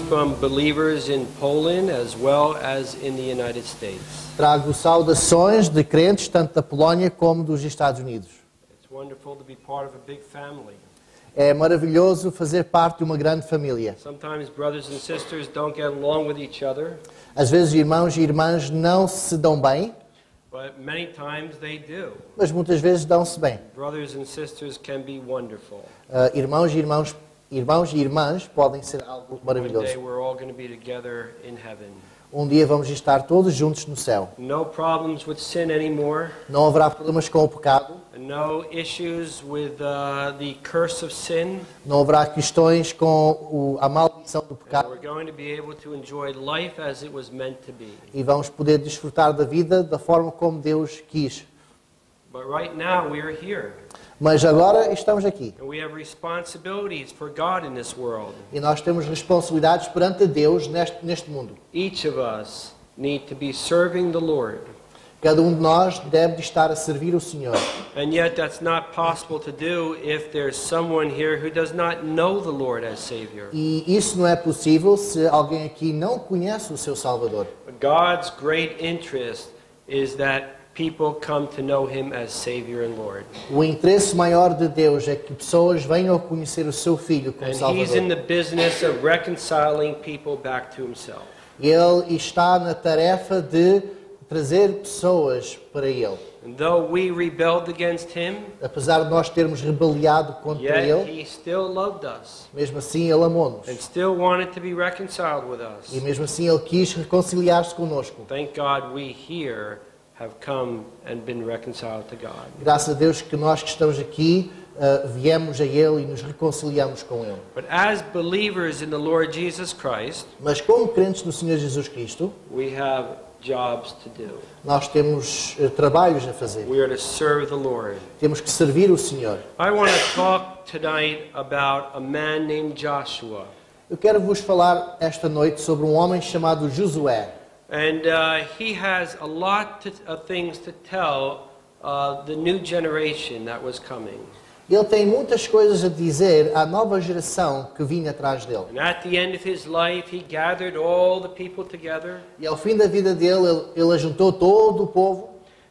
from believers in Poland as well as in the United States. Trago saudações de crentes tanto da Polónia como dos Estados Unidos. It's wonderful to be part of a big family. É maravilhoso fazer parte de uma grande família. Sometimes brothers and sisters don't get along with each other, Às vezes irmãos e irmãs não se dão bem, but many times they do. mas muitas vezes dão-se bem. Brothers and sisters can be wonderful. Irmãos e irmãs podem ser algo One day maravilhoso. we're all going to be together in heaven. Um dia vamos estar todos juntos no céu. No problems with sin anymore. Não haverá problemas com o pecado, No issues with the curse of sin. não haverá questões com a maldição do And pecado we're going to be able to enjoy life as it was meant to be. e vamos poder desfrutar da vida da forma como Deus quis. But right now we are here. Mas agora estamos aqui And we have responsibilities for God in this world. e nós temos responsabilidades perante a Deus neste mundo. Each of us need to be serving the Lord. Cada um de nós deve estar a servir o Senhor. And yet that's not possible to do if there's someone here who does not know the Lord as Savior. E isso não é possível se alguém aqui não conhece o seu Salvador. But God's great interest is that people come to know Him as Savior and Lord. O interesse maior de Deus é que pessoas venham a conhecer o seu Filho como And He's Salvador. in the business of reconciling people back to Himself. Ele está na tarefa de trazer pessoas para Ele. And though we rebelled against Him, Apesar de nós termos rebeliado contra yet Ele, He still loved us mesmo assim Ele amou-nos. and still wanted to be reconciled with us. E mesmo assim Ele quis reconciliar-se conosco. Thank God we here have come and been reconciled to God. Graças a Deus que nós que estamos aqui viemos a Ele e nos reconciliamos com Ele. But as believers in the Lord Jesus Christ, Mas como crentes no Senhor Jesus Cristo, we have jobs to do. nós temos trabalhos a fazer. We are to serve the Lord. Temos que servir o Senhor. I want to talk tonight about a man named Joshua. Eu quero vos falar esta noite sobre um homem chamado Josué. And he has a lot of things to tell the new generation that was coming. Ele tem muitas coisas a dizer à nova geração que vinha atrás dele. And at the end of his life, he gathered all the people together E ao fim da vida dele, ele ajuntou todo o povo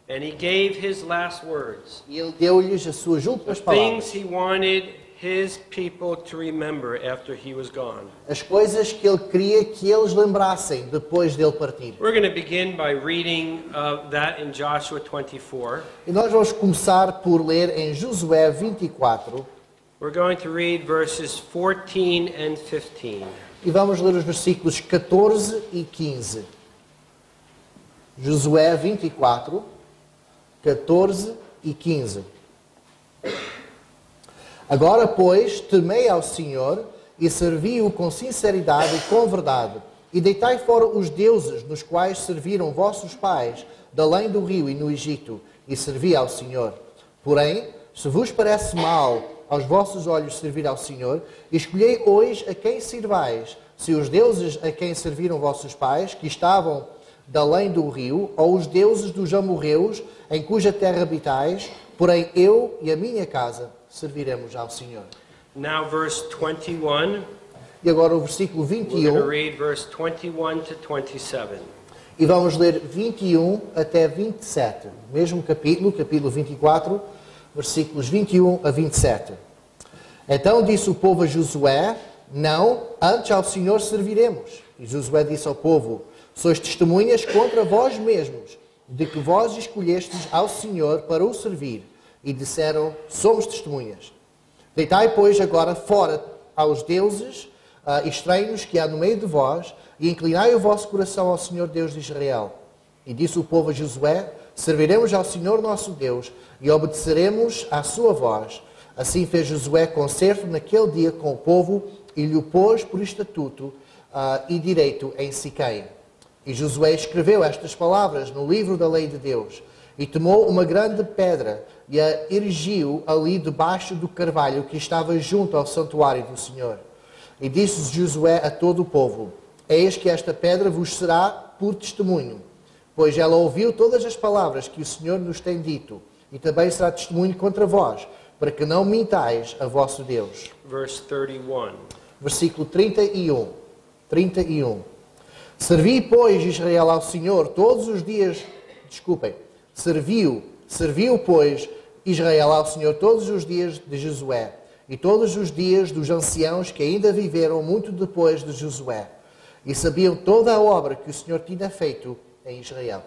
and he gave his last words. e ele deu-lhes as suas The últimas things palavras. he wanted his people to remember after he was gone. As coisas que ele queria que eles lembrassem depois dele partir. We're going to begin by reading that in Joshua 24. E nós vamos começar por ler em Josué 24 We're going to read verses 14 and 15. e vamos ler os versículos 14 e 15. Josué 24, 14 e 15. Agora, pois, temei ao Senhor e servi-o com sinceridade e com verdade, e deitai fora os deuses nos quais serviram vossos pais, de além do rio e no Egito, e servi ao Senhor. Porém, se vos parece mal aos vossos olhos servir ao Senhor, escolhei hoje a quem sirvais, se os deuses a quem serviram vossos pais, que estavam de além do rio, ou os deuses dos amorreus, em cuja terra habitais, porém eu e a minha casa serviremos ao Senhor. Now verse 21. E agora o versículo We're going to 21, read verse 21 to 27. e vamos ler 21 até 27. Mesmo capítulo 24, versículos 21 a 27. Então disse o povo a Josué: não, antes ao Senhor serviremos. E Josué disse ao povo: sois testemunhas contra vós mesmos, de que vós escolhestes ao Senhor para o servir. E disseram: somos testemunhas. Deitai, pois, agora fora aos deuses estranhos que há no meio de vós, e inclinai o vosso coração ao Senhor Deus de Israel. E disse o povo a Josué: serviremos ao Senhor nosso Deus, e obedeceremos à sua voz. Assim fez Josué concerto naquele dia com o povo, e lhe o pôs por estatuto e direito em Siquém. E Josué escreveu estas palavras no livro da lei de Deus, e tomou uma grande pedra, e a erigiu ali debaixo do carvalho que estava junto ao santuário do Senhor. E disse Josué a todo o povo: eis que esta pedra vos será por testemunho, pois ela ouviu todas as palavras que o Senhor nos tem dito, e também será testemunho contra vós, para que não mintais a vosso Deus. Verse 31. Versículo 31. 31. Servi, pois, Israel ao Senhor todos os dias... Desculpem. Serviu, pois, Israel ao Senhor todos os dias de Josué e todos os dias dos anciãos que ainda viveram muito depois de Josué e sabiam toda a obra que o Senhor tinha feito em Israel.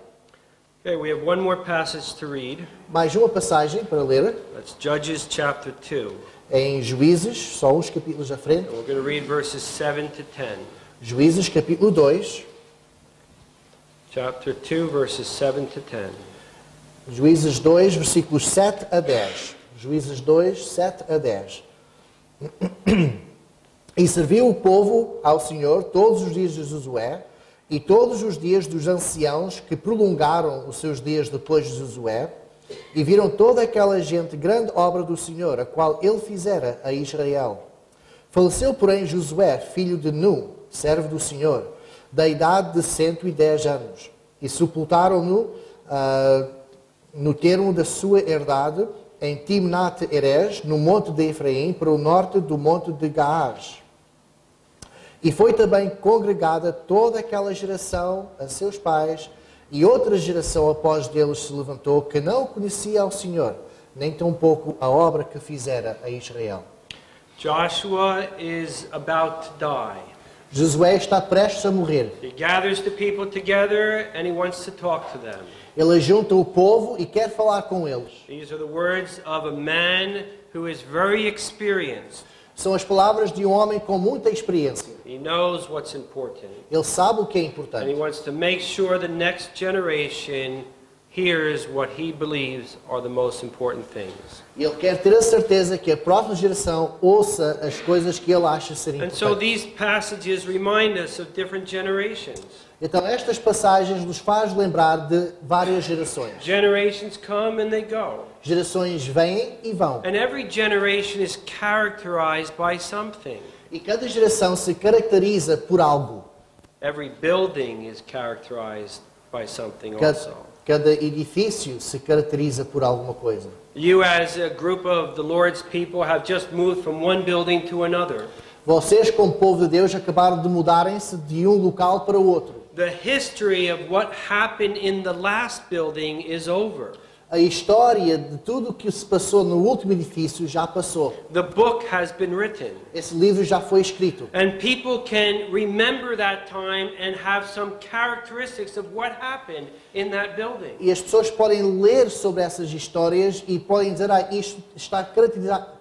Okay, we have one more passage to read. Mais uma passagem para ler. That's Judges chapter 2. Em Juízes, só uns capítulos à frente. And we're going to read verses 7 to 10. Juízes, capítulo 2. Chapter 2, verses 7 to 10. Juízes 2, versículos 7 a 10. Juízes 2, 7 a 10. E serviu o povo ao Senhor todos os dias de Josué e todos os dias dos anciãos que prolongaram os seus dias depois de Josué, e viram toda aquela gente grande obra do Senhor, a qual ele fizera a Israel. Faleceu, porém, Josué, filho de Nun, servo do Senhor, da idade de 110 anos, e sepultaram-no no termo da sua herdade, em Timnat-Heres, no monte de Efraim, para o norte do monte de Gaás. E foi também congregada toda aquela geração a seus pais, e outra geração após deles se levantou, que não conhecia ao Senhor, nem tampouco a obra que fizera a Israel. Joshua is about to die. Josué está prestes a morrer. He gathers the people together and he wants to talk to them. Ele junta o povo e quer falar com eles. These are the words of a man who is very experienced. São as palavras de um homem com muita experiência. He knows what's important. Ele sabe o que é And he importante. wants to make sure the next generation hears what he believes are the most important things. E ele quer ter a certeza que a próxima geração ouça as coisas que ele acha serem And so importantes. these passages remind us of different generations. Então estas passagens nos faz lembrar de várias gerações. Generations come and they go. Gerações vêm e vão. And every generation is characterized by something. E cada geração se caracteriza por algo. Every building is characterized by something also. Cada edifício se caracteriza por alguma coisa. You as a group of the Lord's people have just moved from one building to another. Vocês, como povo de Deus, acabaram de mudarem-se de um local para o outro. The history of what happened in the last building is over. A história de tudo o que se passou no último edifício já passou. The book has been written. Esse livro já foi escrito. And people can remember that time and have some characteristics of what happened in that building. E as pessoas podem ler sobre essas histórias e podem dizer, isto está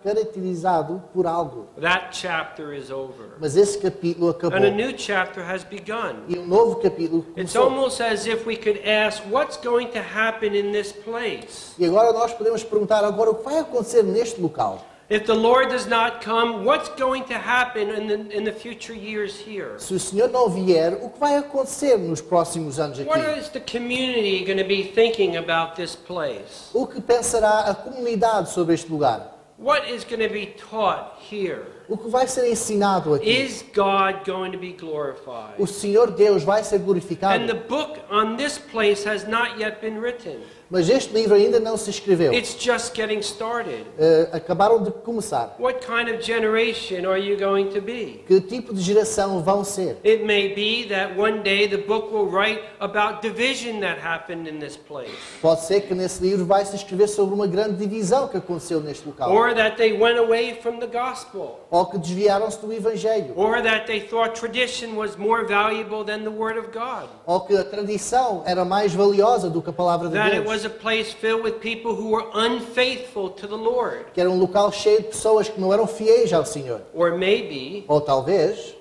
caracterizado por algo. That chapter is over. Mas esse capítulo acabou. And a new chapter has begun. E um novo capítulo It's começou. almost as if we could ask, what's going to happen in this place? E agora nós podemos perguntar, agora o que vai acontecer neste local? If the Lord does not come, what's going to happen in the future years here? Se o Senhor não vier, o que vai acontecer nos próximos anos What aqui? is the community going to be thinking about this place? O que pensará a comunidade sobre este lugar? What is going to be taught here? O que vai ser ensinado aqui? Is God going to be glorified? O Senhor Deus vai ser And the glorificado? book on this place has not yet been written. Mas este livro ainda não se escreveu. It's just getting started. Acabaram de começar. What kind of generation are you going to be? Que tipo de geração vão ser? It may be that one day the book will write about division that happened in this place. Pode ser que nesse livro vai se escrever sobre uma grande divisão que aconteceu neste local. Or that they went away from the gospel. Ou que desviaram-se do Evangelho. Or that they thought tradition was more valuable than the Word of God. Ou que a tradição era mais valiosa do que a palavra de That it Deus. was a place filled with people who were unfaithful to the Lord. Que era um local cheio de pessoas que não eram fiéis ao Senhor. Or maybe Ou talvez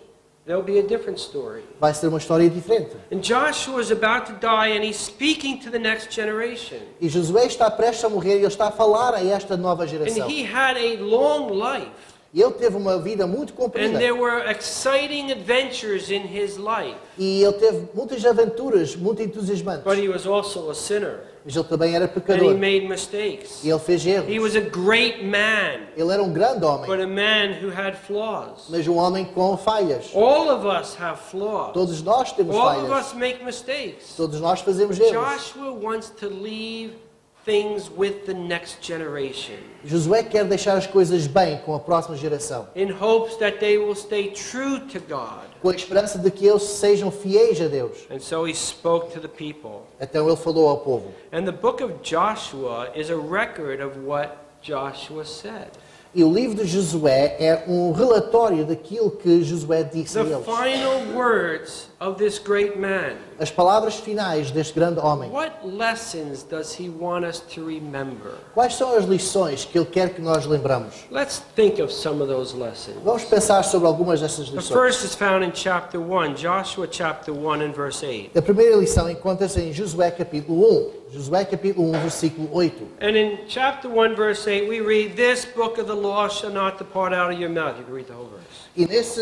there'll be a different story. vai ser uma história diferente. And Joshua is about to die and he's speaking to the next generation. E Josué está prestes a morrer e ele está a falar a esta nova And geração. he had a long life. E ele teve uma vida muito comprida. And there were exciting adventures in his life. E ele teve muitas aventuras, muito entusiasmantes. But he was also a sinner. Mas ele também era And he pecador. made mistakes. E ele fez erros. He was a great man, Ele era um grande homem, but a man who had flaws. mas um homem com falhas. All of us have flaws. Todos nós temos All of falhas. us make mistakes. Todos nós fazemos erros. Joshua wants to leave things with the next generation, Josué quer deixar as coisas bem com a próxima geração, in hopes that they will stay true to God. com a esperança de que eles sejam fiéis a Deus. And so he spoke to the people. Então ele falou ao povo. And the book of Joshua is a record of what Joshua said. E o livro de Josué é um relatório daquilo que Josué disse a The eles. final words of this great man. As palavras finais deste grande homem. What lessons does he want us to remember? Quais são as lições que ele quer que nós lembramos? Let's think of some of those lessons. Vamos pensar sobre algumas dessas The lições. first is found in chapter 1, Joshua chapter 1 and verse 8. A primeira lição encontra-se em Josué capítulo 1. Josué capítulo 1, versículo 8. And in chapter 1, verse 8, we read, "This book of the law shall not depart out of your mouth." You can read the whole verse. E nesse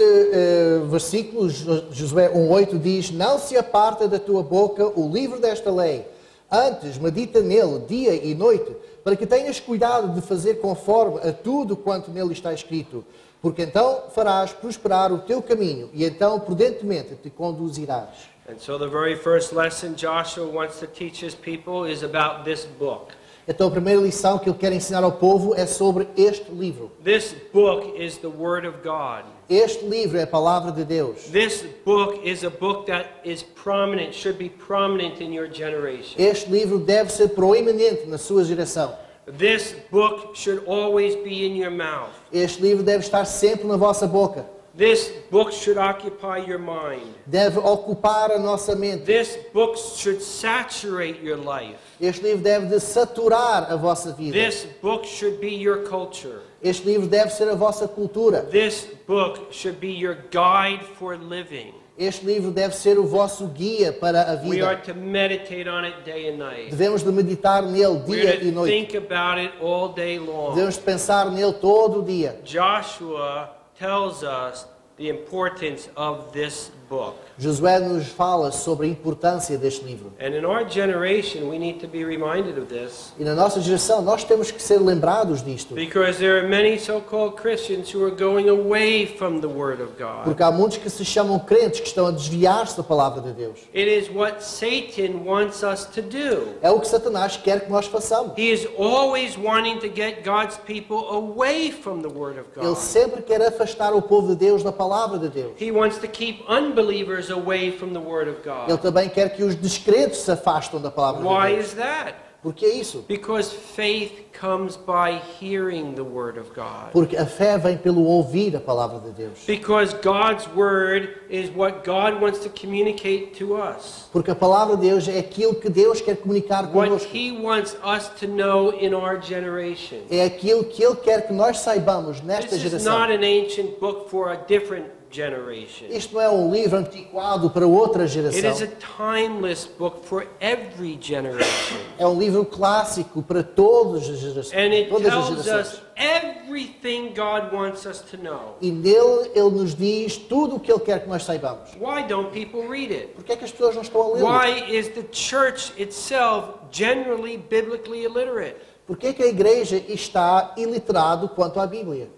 versículo, Josué 1,8 diz: Não se aparta da tua boca o livro desta lei, antes medita nele dia e noite, para que tenhas cuidado de fazer conforme a tudo quanto nele está escrito, porque então farás prosperar o teu caminho, e então prudentemente te conduzirás. And so the very first lesson Joshua wants to teach his people is about this book. Então a primeira lição que ele quer ensinar ao povo é sobre este livro. This book is the Word of God. Este livro é a palavra de Deus. This book is a book that is prominent, should be prominent in your generation. Este livro deve ser proeminente na sua geração. This book should always be in your mouth. Este livro deve estar sempre na vossa boca. This book should occupy your mind. Deve ocupar a nossa mente. This book should saturate your life. Este livro deve de saturar a vossa vida. This book should be your culture. Este livro deve ser a vossa cultura. This book should be your guide for living. Este livro deve ser o vosso guia para a We are vida. to meditate on it day and night. Devemos de meditar nele We dia are e to noite. think about it all day long. Devemos de pensar nele todo o dia. Joshua tells us the importance of this book. Josué nos fala sobre a importância deste livro. And in our generation, we need to be reminded of this E na nossa geração nós temos que ser lembrados disto. because there are many so-called Christians who are going away from the Word of God. Porque há muitos que se chamam crentes que estão a desviar-se da palavra de Deus. It is what Satan wants us to do. É o que Satanás quer que nós façamos. He is always wanting to get God's people away from the Word of Ele God. sempre quer afastar o povo de Deus da palavra de Deus. He wants to keep unbelievers away from the Word of Ele God. também quer que os descrentes se afastem da palavra de Why Deus. is that? Por que isso? Because faith comes by hearing the Word of God. Porque a fé vem pelo ouvir a palavra de Deus. Because God's Word is what God wants to communicate to us. Porque a palavra de Deus é aquilo que Deus quer comunicar What conosco. He wants us to know in our generation. É aquilo que Ele quer que nós saibamos nesta This is geração. not an ancient book for a different generation. Isto não é um livro antiquado para outra It is geração. a timeless book for every generation. É um livro clássico para todas as gerações. And it Todas as tells us gerações. everything God wants us to know. E nele Ele nos diz tudo o que Ele quer que nós saibamos. Why don't people read it? Por que é que as pessoas não estão a ler? Why is the church itself generally biblically illiterate? Por que é que a igreja está iliterado quanto à Bíblia?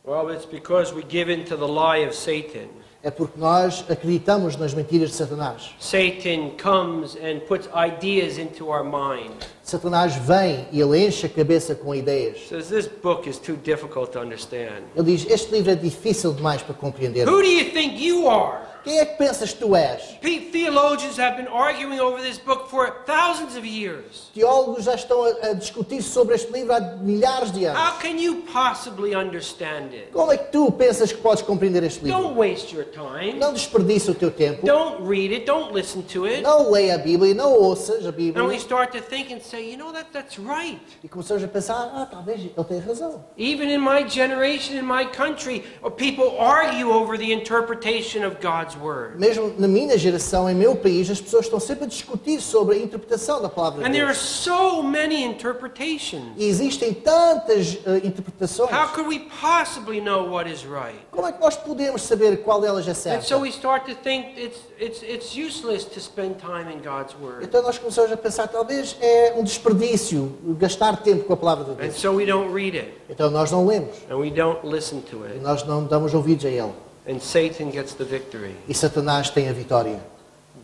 Well, it's because we give in to the lie of Satan. É porque nós acreditamos nas mentiras de Satanás. Satan comes and puts ideas into our mind. Satanás vem e ele enche a cabeça com ideias. Says this book is too difficult to understand. Ele diz, este livro é difícil demais para compreender. Who do you think you are? Quem é que pensas que tu és? Theologians have been arguing over this book for thousands of years. Teólogos já estão a discutir sobre este livro há milhares de anos. How can you possibly understand it? Como é que tu pensas que podes compreender este livro? Don't waste your time. Não desperdice o teu tempo. Don't read it. Don't listen to it. Não leia a Bíblia, não ouças a And we Bíblia. start to think and say, you know, that's right. E começamos a pensar, talvez ele tenha razão. Even in my generation, in my country, people argue over the interpretation of God's Word. Mesmo na minha geração, em meu país, as pessoas estão sempre a discutir sobre a interpretação da palavra And de there are Deus. so many interpretations. E existem tantas interpretações. How could we possibly know what is right? Como é que nós podemos saber qual delas é And certa? so we start to think it's useless to spend time in God's Word. Então nós começamos a pensar, talvez é um desperdício gastar tempo com a palavra de And Deus. so we don't read it. Então nós não lemos, And we don't listen to e it. nós não damos ouvidos a ele. And Satan gets the victory. E Satanás tem a vitória.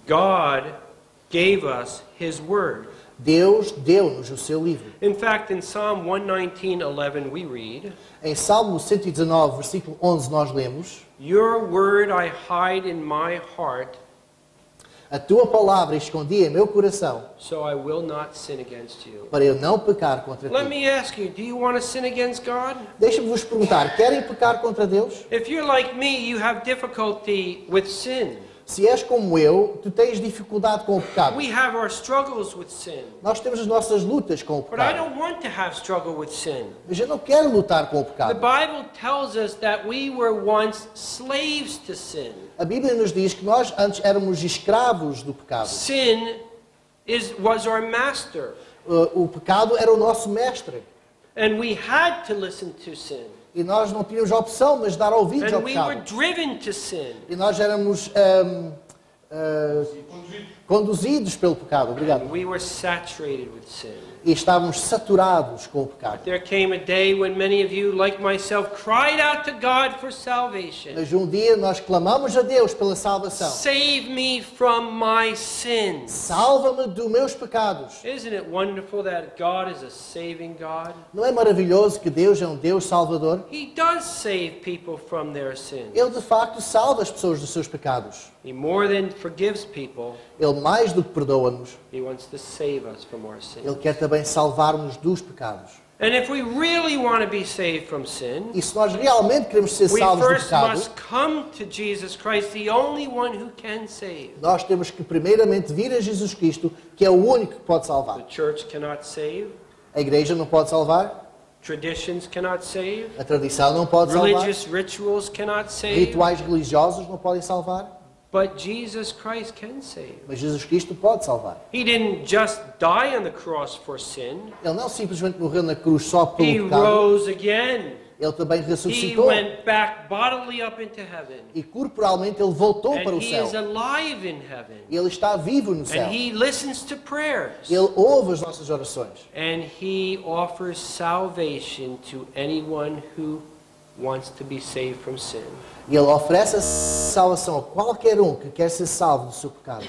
God gave us His Word. Deus deu-nos o seu livro. In fact, in Psalm 119:11 we read, Em Salmo 119, versículo 11, nós lemos: "Your word I hide in my heart, A tua palavra escondi em meu coração, so I will not sin against you." para eu não pecar contra Let ti. me ask you, do you want to sin against God? Deixa-me vos perguntar, querem pecar contra Deus? If you're like me, you have difficulty with sin. Se és como eu, tu tens dificuldade com o pecado. We have our struggles with sin. Nós temos as nossas lutas com o But I pecado. don't want to have struggle with sin. Mas eu não quero lutar com o The pecado. Bible tells us that we were once slaves to sin. A Bíblia nos diz que nós antes éramos escravos do pecado. Sin was our master, O pecado era o nosso mestre. and we had to listen to sin. E nós não tínhamos a opção, mas dar ouvidos ao And we were pecado. driven to sin. E nós éramos conduzidos pelo pecado. Obrigado. We were saturated with sin. E estávamos saturados com o pecado. There came a day when many of you, like myself, cried out to God for salvation. Mas um dia nós clamamos a Deus pela salvação. Save me from my sins. Salva-me dos meus pecados. Isn't it wonderful that God is a saving God? Não é maravilhoso que Deus é um Deus salvador? He does save people from their sins. Ele de facto salva as pessoas dos seus pecados. He more than forgives people, Ele mais do que perdoa-nos, He wants to save us from our sins. Ele quer também salvar-nos dos pecados. And if we really want to be saved from sin, E se nós realmente queremos ser we salvos do first pecado, must come to Jesus Christ, the only one who can save. nós temos que primeiramente vir a Jesus Cristo, que é o único que pode salvar. The church cannot save. A igreja não pode salvar, Traditions cannot save. a tradição não pode salvar, Religious rituals cannot save. rituais religiosos não podem salvar, But Jesus Christ can save. mas Jesus Cristo pode salvar. He didn't just die on the cross for sin. Ele não simplesmente morreu na cruz só He pelo pecado, rose again. Ele também He ressuscitou went back bodily up into heaven. e corporalmente ele voltou para And o he céu. is alive in heaven. Ele está vivo no céu. And he listens to prayers. Ele ouve as nossas orações. And he offers salvation to anyone who wants to be saved from sin. E ele oferece a salvação a qualquer um que quer ser salvo do seu pecado.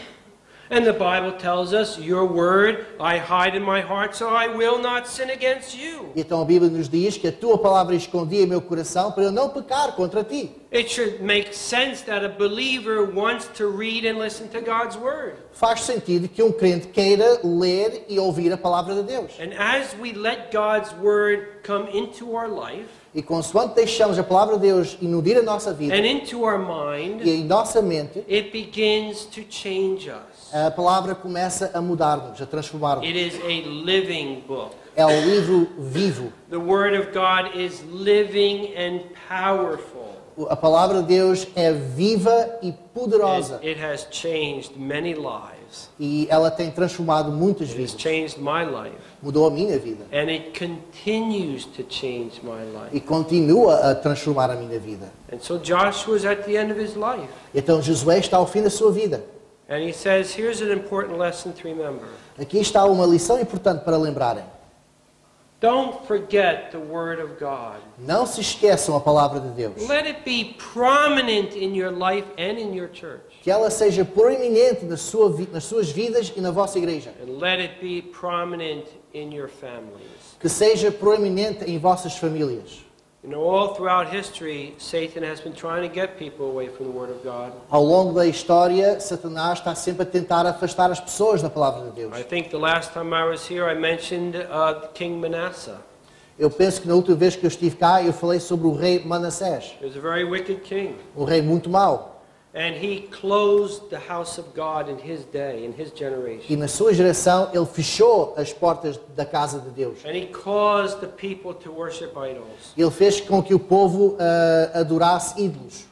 And the Bible tells us, "Your word I hide in my heart, so I will not sin against you." E então a Bíblia nos diz que a tua palavra escondi em meu coração para eu não pecar contra ti. It should make sense that a believer wants to read and listen to God's word. Faz sentido que um crente queira ler e ouvir a palavra de Deus. And as we let God's word come into our life E consoante deixamos a palavra de Deus inundir a nossa vida and into our mind, e em nossa mente, it begins to change us. a palavra começa a mudar-nos, a transformar-nos. It is a living book. É um livro vivo. The word of God is living and powerful. A palavra de Deus é viva e poderosa. It has changed many lives. E ela tem transformado muitas It has vidas. changed my life. Mudou a minha vida. And it continues to change my life. E continua a transformar a minha vida. And so Joshua is at the end of his life. Então Josué está ao fim da sua vida. And he says, here's an important lesson to remember. Aqui está uma lição importante para lembrarem. Don't forget the word of God. Não se esqueçam a palavra de Deus. Let it be prominent in your life and in your church. Que ela seja proeminente nas suas vidas e na vossa igreja. And let it be prominent in your families. Que seja proeminente em vossas famílias. You know, all throughout history, Satan has been trying to get people away from the Word of God. Ao longo da história, Satanás está sempre a tentar afastar as pessoas da palavra de Deus. I think the last time I was here, I mentioned King Manasseh. Eu penso que na última vez que eu estive cá, eu falei sobre o rei Manassés. He was a very wicked king. Um rei muito mau. And he closed the house of God in his day, in his E generation. na sua geração, ele fechou as portas da casa de Deus. And he caused the people to worship idols. Ele fez com que o povo adorasse ídolos.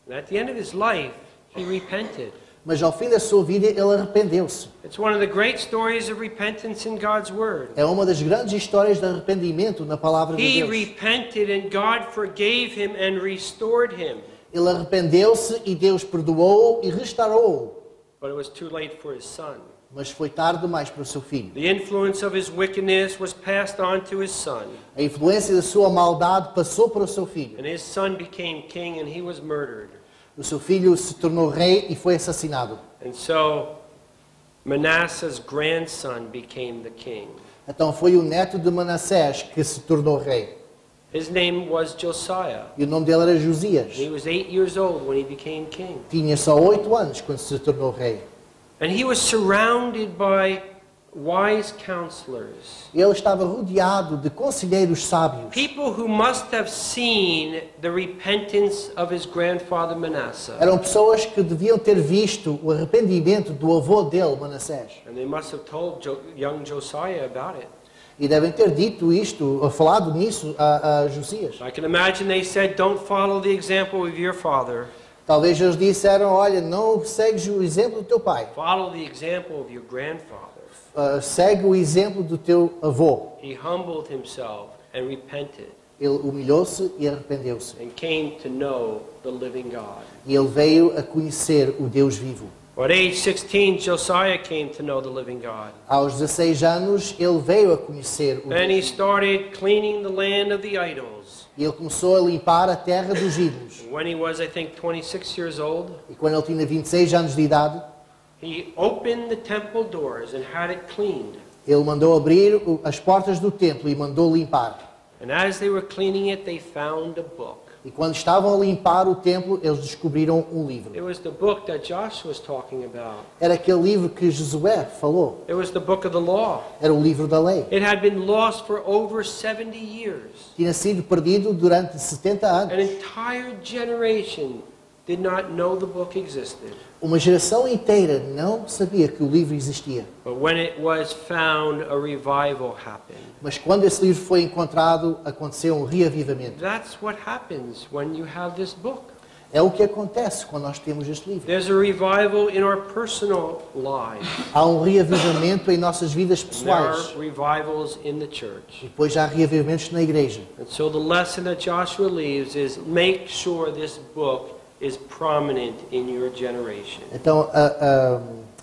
And at the end of his life, he repented. Mas ao fim da sua vida, ele arrependeu-se. It's one of the great stories of repentance in God's Word. É uma das grandes histórias de arrependimento na palavra de He Deus. repented and God forgave him and restored him. Ele arrependeu-se e Deus perdoou e restaurou-o. But it was too late for his son. Mas foi tarde demais para o seu filho. The influence of his wickedness was passed on to his son. A influência da sua maldade passou para o seu filho. And his son became king and he was murdered. O seu filho se tornou rei e foi assassinado. And so Manasseh's grandson became the king. Então foi o neto de Manassés que se tornou rei. His name was Josiah. E o nome dele era Josias. He was 8 years old when he became king. Tinha só 8 anos quando se tornou rei. And he was surrounded by wise counselors. Ele estava rodeado de conselheiros sábios. People who must have seen the repentance of his grandfather Manasseh. Eram pessoas que deviam ter visto o arrependimento do avô dele, Manassés. And they must have told young Josiah about it. E devem ter dito isto, ou falado nisso a Josias. I can imagine they said, "Don't follow the example of your father. Talvez eles disseram, olha, não segues o exemplo do teu pai. Follow the example of your grandfather." Segue o exemplo do teu avô. He humbled himself and repented Ele humilhou-se e arrependeu-se. and came to know the living God. E ele veio a conhecer o Deus vivo. At age 16, Josiah came to know the living God. Aos 16 anos, ele veio a conhecer o And he Deus. started cleaning the land of the idols. E ele começou a limpar a terra dos ídolos. When he was, I think, 26 years old, E quando ele tinha 26 anos de idade, he opened the temple doors and had it cleaned. ele mandou abrir as portas do templo e mandou limpar. And as they were cleaning it, they found a book. E quando estavam a limpar o templo, eles descobriram um livro. It was the book that Joshua was talking about. Era aquele livro que Josué falou. It was the book of the law. Era o livro da lei. It had been lost for over 70 years. Tinha sido perdido durante 70 An anos. entire generation did not know the book existed. Uma geração inteira não sabia que o livro existia. But when it was found, a revival happened. Mas quando esse livro foi encontrado, aconteceu um reavivamento. That's what happens when you have this book. É o que acontece quando nós temos este livro. There's a revival in our personal lives. Há um reavivamento em nossas vidas There are pessoais. revivals in the church. E depois há reavivamentos na igreja. And so the lesson that Joshua leaves is make sure this book is prominent in your generation. Então,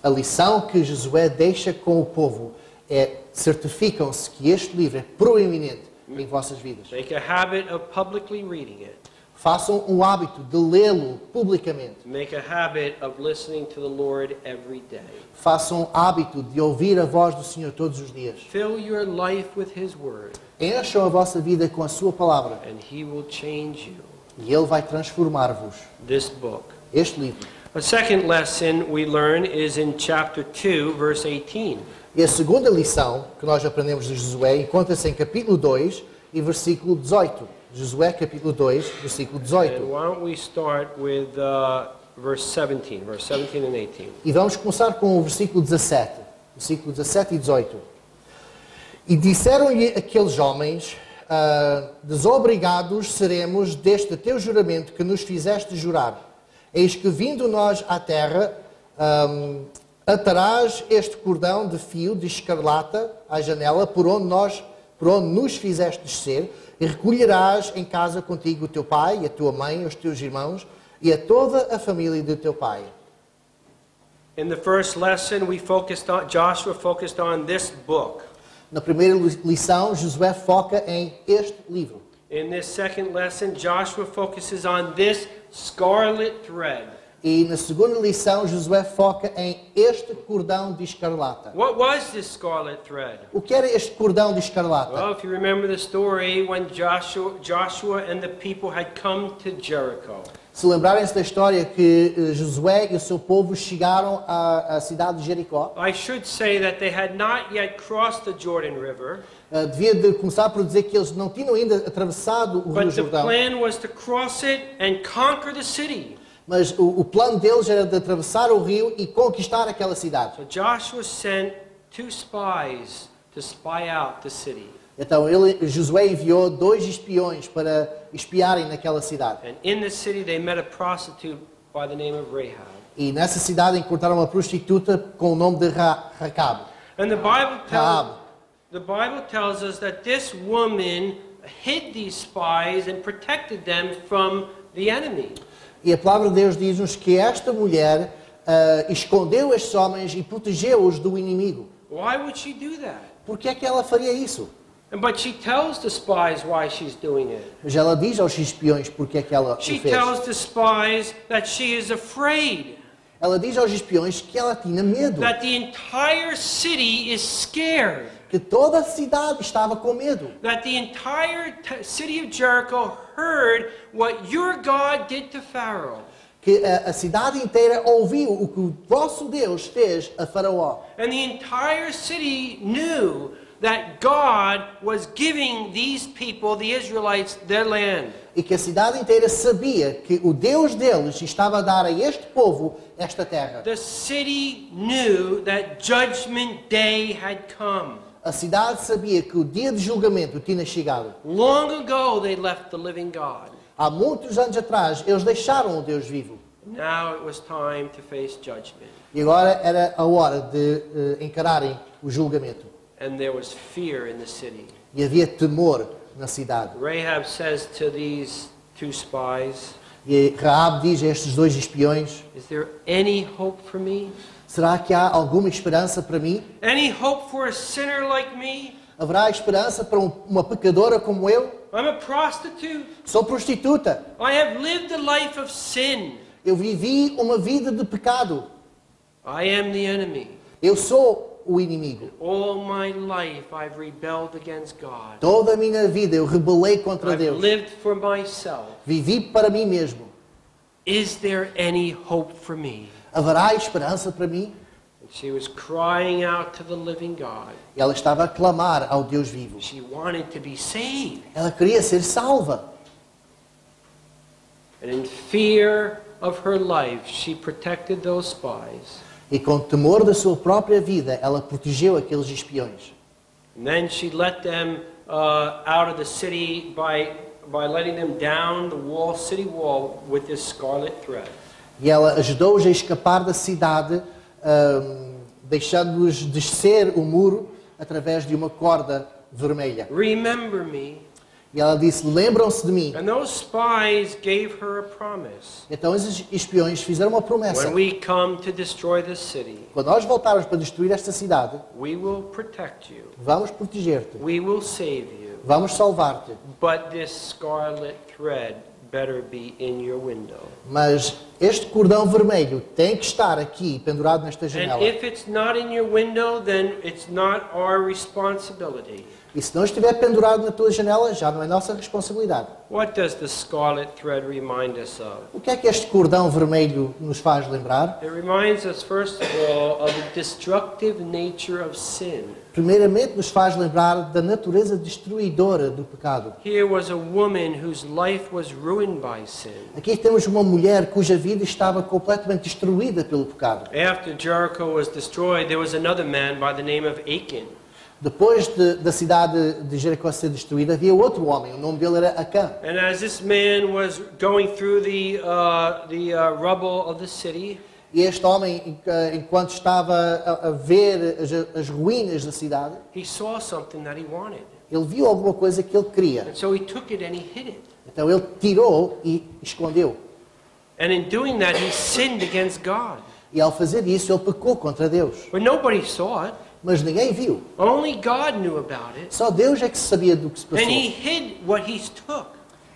a lição que Josué deixa com o povo é: certificam-se que este livro é proeminente em vossas vidas. Make a habit of publicly reading it. Façam o hábito de lê-lo publicamente. Make a habit of listening to the Lord every day. Façam o hábito de ouvir a voz do Senhor todos os dias. Fill your life with His Word, Encham a vossa vida com a sua palavra and He will change you. e Ele vai transformar-vos. This book. Este livro. A second lesson we learn is in chapter 2, verse 18. E a segunda lição que nós aprendemos de Josué encontra-se em capítulo 2 e versículo 18. Josué capítulo 2, versículo And 18. why don't we start with verse 17 and 18. E vamos começar com o versículo 17. Versículo 17 e 18. E disseram-lhe aqueles homens: desobrigados seremos deste teu juramento que nos fizeste jurar. Eis que vindo nós à terra, atarás este cordão de fio de escarlata à janela por onde nos fizeste descer, e recolherás em casa contigo o teu pai, a tua mãe, os teus irmãos e a toda a família do teu pai. In the first lesson, Joshua focused on this book. Na primeira lição, Josué foca em este livro. In this second lesson, Joshua focuses on this scarlet thread. E na segunda lição, Josué foca em este cordão de escarlata. What was this scarlet thread? O que era este cordão de escarlata? Well, if you remember the story when Joshua and the people had come to Jericho. Se lembrarem-se da história que Josué e o seu povo chegaram à cidade de Jericó, I should say that they had not yet crossed the Jordan River, devia de começar por dizer que eles não tinham ainda atravessado o Rio but the Jordão, plan was to cross it and conquer the city. mas o plano deles era de atravessar o rio e conquistar aquela cidade. So Joshua sent 2 spies to spy out the city. Então Josué enviou 2 espiões para espiarem naquela cidade. And in the city they met a prostitute by the name of Rahab. E nessa cidade encontraram uma prostituta com o nome de Racab. And Rahab. the Bible tells us that this woman hid these spies and protected them from the enemy. E a palavra de Deus diz-nos que esta mulher escondeu estes homens e protegeu-os do inimigo. Why would she do that? Por que é que ela faria isso? But she tells the spies why she's doing it. Mas ela diz aos espiões porque é que ela o She fez. tells the spies that she is afraid. ela diz aos espiões que ela tinha medo, that the entire city is scared, que toda a cidade estava com medo, that the entire city of Jericho heard what your God did to Pharaoh. que a cidade inteira ouviu o que o vosso Deus fez a Faraó. And the entire city knew that God was giving these people, the Israelites, their land. E que a cidade inteira sabia que o Deus deles estava a dar a este povo esta terra. The city knew that Judgment Day had come. A cidade sabia que o dia de julgamento tinha chegado. Long ago they left the living God. Há muitos anos atrás, eles deixaram o Deus vivo. Now it was time to face judgment. E agora era a hora de encararem o julgamento. And there was fear in the city. E havia temor na cidade. Rahab says to these two spies, E Raab diz a estes dois espiões, is there any hope for me? será que há alguma esperança para mim? Any hope for a sinner like me? Haverá esperança para uma pecadora como eu? I'm a prostitute. Sou prostituta. I have lived a life of sin. Eu vivi uma vida de pecado. I am the enemy. Eu sou o inimigo. All my life I've rebelled against God. Toda a minha vida eu rebelei contra I've Deus. lived for myself. Vivi para mim mesmo. Is there any hope for me? Haverá esperança para mim? And she was crying out to the living God. E ela estava a clamar ao Deus vivo. She wanted to be saved. Ela queria ser salva. And in fear of her life, she protected those spies. E com temor da sua própria vida, ela protegeu aqueles espiões. And then she let them out of the city by letting them down the wall, city wall, with this scarlet thread. E ela ajudou-os a escapar da cidade, deixando-os descer o muro através de uma corda vermelha. Remember me. E ela disse, lembram-se de mim. And those spies gave her a promise. Então esses espiões fizeram uma promessa. When we come to destroy the city, Quando nós voltarmos para destruir esta cidade, we will protect you. vamos proteger-te, We will save you. vamos salvar-te. But this scarlet thread better be in your window. Mas este cordão vermelho tem que estar aqui, pendurado nesta And janela. if it's not in your window, then it's not our responsibility. E se não estiver pendurado na tua janela, já não é nossa responsabilidade. What does the scarlet thread remind us of? O que é que este cordão vermelho nos faz lembrar? It reminds us, first of all, of the destructive nature of sin. Primeiramente, nos faz lembrar da natureza destruidora do pecado. Here was a woman whose life was ruined by sin. Aqui temos uma mulher cuja vida estava completamente destruída pelo pecado. After Jericho was destroyed, there was another man by the name of Achan. Depois da cidade de Jericó ser destruída, havia outro homem, o nome dele era Acã. And as this man was going through the rubble of the city, E este homem, enquanto estava a ver as ruínas da cidade, he saw something that he wanted. ele viu alguma coisa que ele queria. And so he took it and he hid it. Então ele tirou e escondeu. And in doing that, he sinned against God. E ao fazer isso, ele pecou contra Deus. But nobody saw it. Mas ninguém viu. Only God knew about it. Só Deus é que sabia do que se And he passou. hid what he took.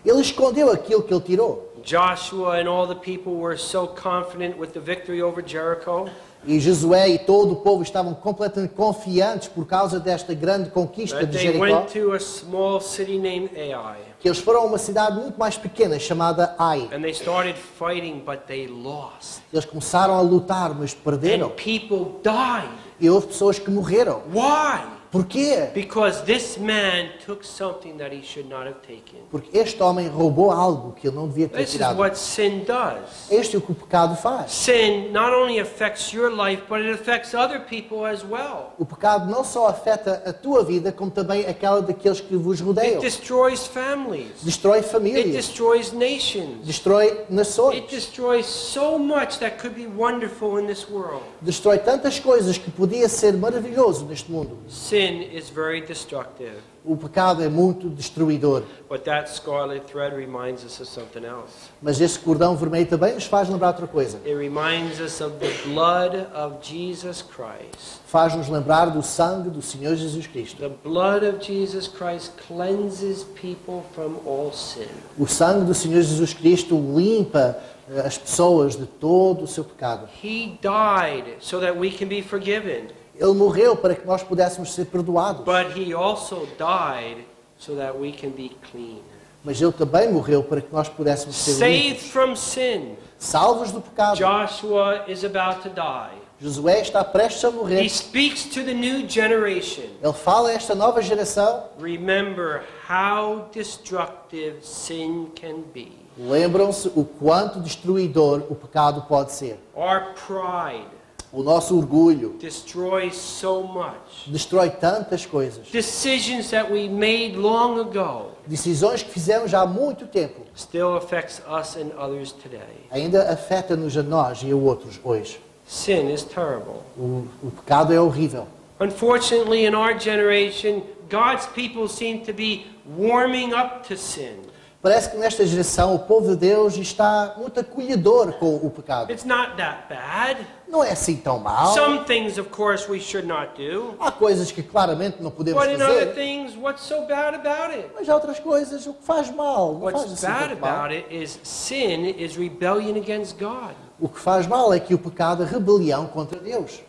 Ele escondeu aquilo que ele tirou. Joshua and all the people were so confident with the victory over Jericho. E Josué e todo o povo estavam completamente confiantes por causa desta grande conquista That de they Jericó, went to a small city named Ai. que eles foram a uma cidade muito mais pequena chamada Ai. And they started fighting, but they lost. Eles começaram a lutar, mas perderam. And people died. E houve pessoas que morreram. Why? Porquê? Because this man took something that he should not have taken. Porque este homem roubou algo que ele não devia ter This is tirado. what sin does. Este é o que o pecado faz. Sin not only affects your life, but it affects other people as well. O pecado não só afeta a tua vida, como também aquela daqueles que vos rodeiam. It destroys families. Destrói It famílias, destroys nations. destrói It nações, destroys so much that could be wonderful in this world. destrói tantas coisas que podia ser maravilhoso neste mundo. Sin Sin is very destructive, O pecado é muito destruidor. but that scarlet thread reminds us of something else. Mas este cordão vermelho também nos faz lembrar outra coisa. It reminds us of the blood of Jesus Christ. Faz-nos lembrar do sangue do Senhor Jesus Cristo. The blood of Jesus Christ cleanses people from all sin. O sangue do Senhor Jesus Cristo limpa as pessoas de todo o seu pecado. He died so that we can be forgiven, Ele morreu para que nós pudéssemos ser perdoados. but he also died so that we can be clean. Mas Ele também morreu para que nós pudéssemos ser Saved limpos, from sin. salvos do pecado. Joshua is about to die. Josué está prestes a He morrer. speaks to the new generation. Ele fala a esta nova geração. Remember how destructive sin can be. Lembram-se o quanto destruidor o pecado pode ser. Our pride O nosso orgulho destroys so much. destrói tantas coisas. Decisions that we made long ago Decisões que fizemos há muito tempo still affects us and others today. ainda afeta-nos a nós e a outros hoje. Sin is terrible. O pecado é horrível. Unfortunately, in our generation, God's people seem to be warming up to sin. Parece que nesta geração o povo de Deus está muito acolhedor com o pecado. It's not that bad. Não é assim tão mal. Some things, of course, we should not do. Há coisas que claramente não podemos But in other fazer. things, what's so bad about it? Mas há outras coisas, o que faz mal, não faz What's assim bad tanto mal. about it is sin is rebellion against God. O que faz mal é que o pecado é rebelião contra Deus.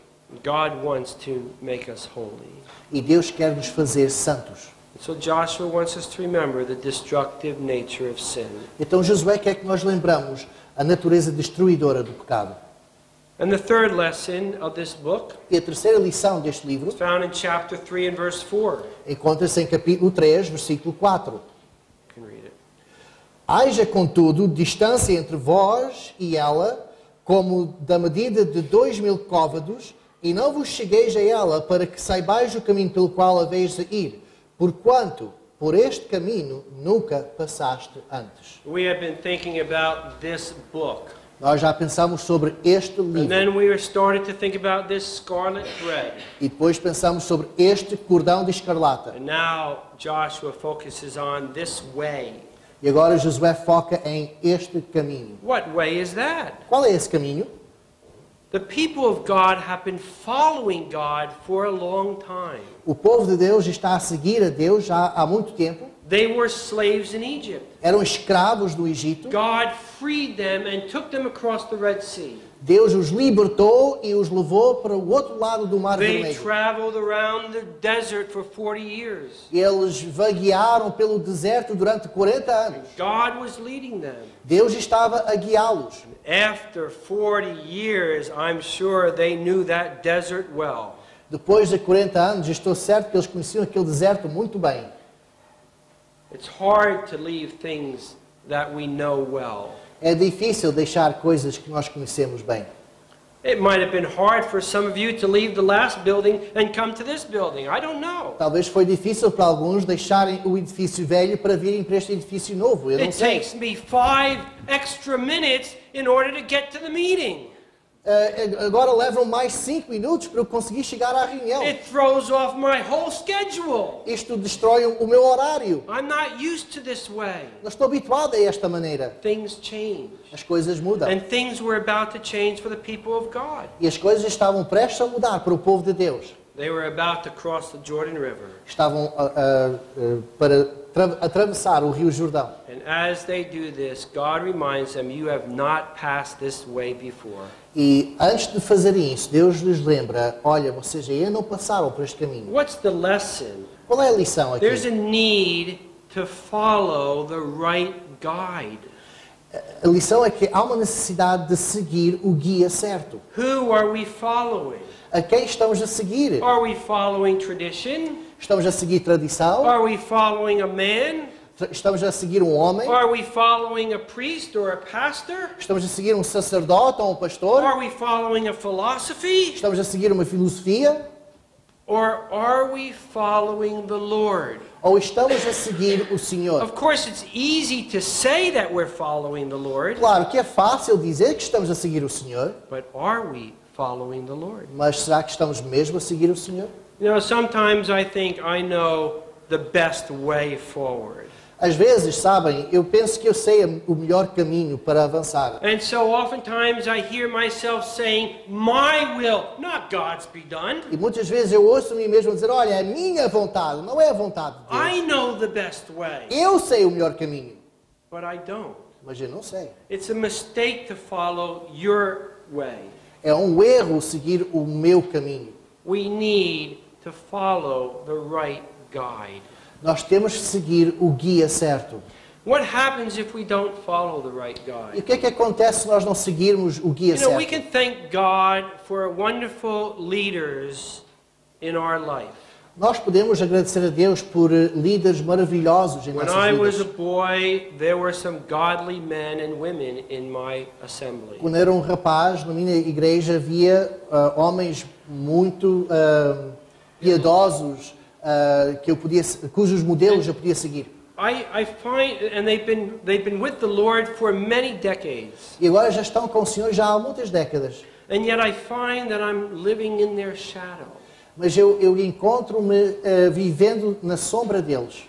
God wants to make us holy. E Deus quer nos fazer santos. So Joshua wants us to remember the destructive nature of sin. Então Josué quer que nós lembramos a natureza destruidora do pecado. And the third lesson of this book E a terceira lição deste livro is found in chapter 3 and verse 4. encontra-se em capítulo 3, versículo 4. You can read it. Haja, contudo, distância entre vós e ela, como da medida de 2000 côvados, e não vos chegueis a ela, para que saibais o caminho pelo qual haveis de ir, porquanto por este caminho nunca passaste antes. We have been thinking about this book. Nós já pensamos sobre este And livro then we started to think about this scarlet thread. e depois pensamos sobre este cordão de escarlata. And now Joshua focuses on this way. E agora Josué foca em este caminho. What way is that? Qual é esse caminho? The people of God have been following God for a long time. O povo de Deus está a seguir a Deus já há muito tempo. They were slaves in Egypt. Eram escravos no Egito. God freed them and took them across the Red Sea. Deus os libertou e os levou para o outro lado do Mar They Vermelho. traveled around the desert for 40 years. Eles vaguearam pelo deserto durante 40 anos. God was leading them. Deus estava a guiá-los. After 40 years, I'm sure they knew that desert well. Depois de 40 anos, estou certo que eles conheciam aquele deserto muito bem. It's hard to leave things that we know well. É difícil deixar coisas que nós conhecemos bem. It might have been hard for some of you to leave the last building and come to this building. I don't know. Talvez foi difícil para alguns deixarem o edifício velho para virem para este edifício novo. Eu não It sei. takes me 5 extra minutes in order to get to the meeting. Agora levam mais 5 minutos para eu conseguir chegar à reunião. It throws off my whole schedule. Isto destrói o meu horário. I'm not used to this way. Não estou habituado a esta maneira. Things change. As coisas mudam. And things were about to change for the people of God. E as coisas estavam prestes a mudar para o povo de Deus. They were about to cross the Jordan River. Estavam para atravessar o Rio Jordão. And as they do this, God reminds them, you have not passed this way before. E antes de fazerem isso, Deus lhes lembra, olha, vocês ainda não passaram por este caminho. What's the lesson? Qual é a lição aqui? There's a need to follow the right guide. A lição é que há uma necessidade de seguir o guia certo. Who are we following? A quem estamos a seguir? Are we following tradition? Estamos a seguir tradição? Are we following a man? Estamos a seguir um homem? Are we following a priest or a pastor? Estamos a seguir um sacerdote ou um pastor? Are we following a philosophy? Estamos a seguir uma filosofia? Or are we following the Lord? Ou estamos a seguir o Senhor? Of course, it's easy to say that we're following the Lord, Claro que é fácil dizer que estamos a seguir o Senhor, but are we following the Lord? mas será que estamos mesmo a seguir o Senhor? You know, sometimes I think I know the best way forward. Às vezes, sabem, eu penso que eu sei o melhor caminho para avançar. And so oftentimes I hear myself saying, my will, not God's, be done. E muitas vezes eu ouço a mim mesmo dizer, olha, é a minha vontade, não é a vontade de Deus. I know the best way, Eu sei o melhor caminho, but I don't. mas eu não sei. It's a mistake to follow your way. É um erro seguir o meu caminho. We need to follow the right guide. Nós temos que seguir o guia certo. What happens if we don't follow the right E o guide? que é que acontece se nós não seguirmos o guia You know, we certo? can thank God for wonderful leaders in our life. Nós podemos agradecer a Deus por líderes maravilhosos em When nossas I was a vidas. boy, there were some godly men and women in my assembly. Quando era um rapaz, na minha igreja havia homens muito piedosos que cujos modelos eu podia seguir. I find, and they've been with the Lord for many decades, E agora já estão com o Senhor já há muitas décadas. and yet I find that I'm living in their shadow. Mas eu encontro-me vivendo na sombra deles.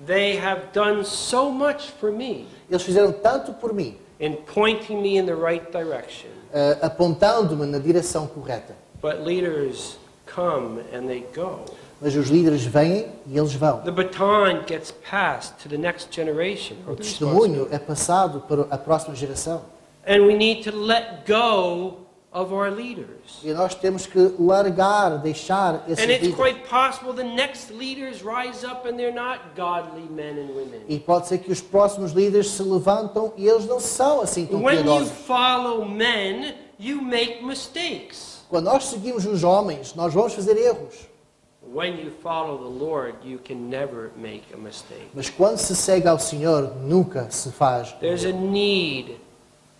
They have done so much for me Eles fizeram tanto por mim, in pointing me in the right direction. apontando-me na direção correta. But leaders come and they go. Mas os líderes vêm e eles vão. The baton gets passed to the next generation. O testemunho é passado para a próxima geração. And we need to let go of our leaders. E nós temos que largar, deixar esses And it's líderes. quite possible the next leaders rise up and they're not godly men and women. E pode ser que os próximos líderes se levantam e eles não são assim tão When you piedosos. follow men, you make mistakes. Quando nós seguimos os homens, nós vamos fazer erros. When you follow the Lord, you can never make a mistake. Mas quando se segue ao Senhor, nunca se faz. There's a need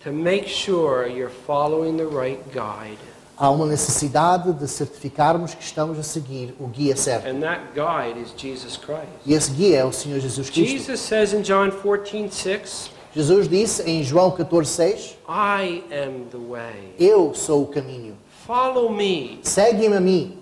to make sure you're following the right guide. Há uma necessidade de certificarmos que estamos a seguir o guia certo. And that guide is Jesus Christ. E esse guia é o Senhor Jesus Cristo. Jesus says in John 14:6, Jesus disse em João 14:6, I am the way. eu sou o caminho. Follow me. Segue-me a mim.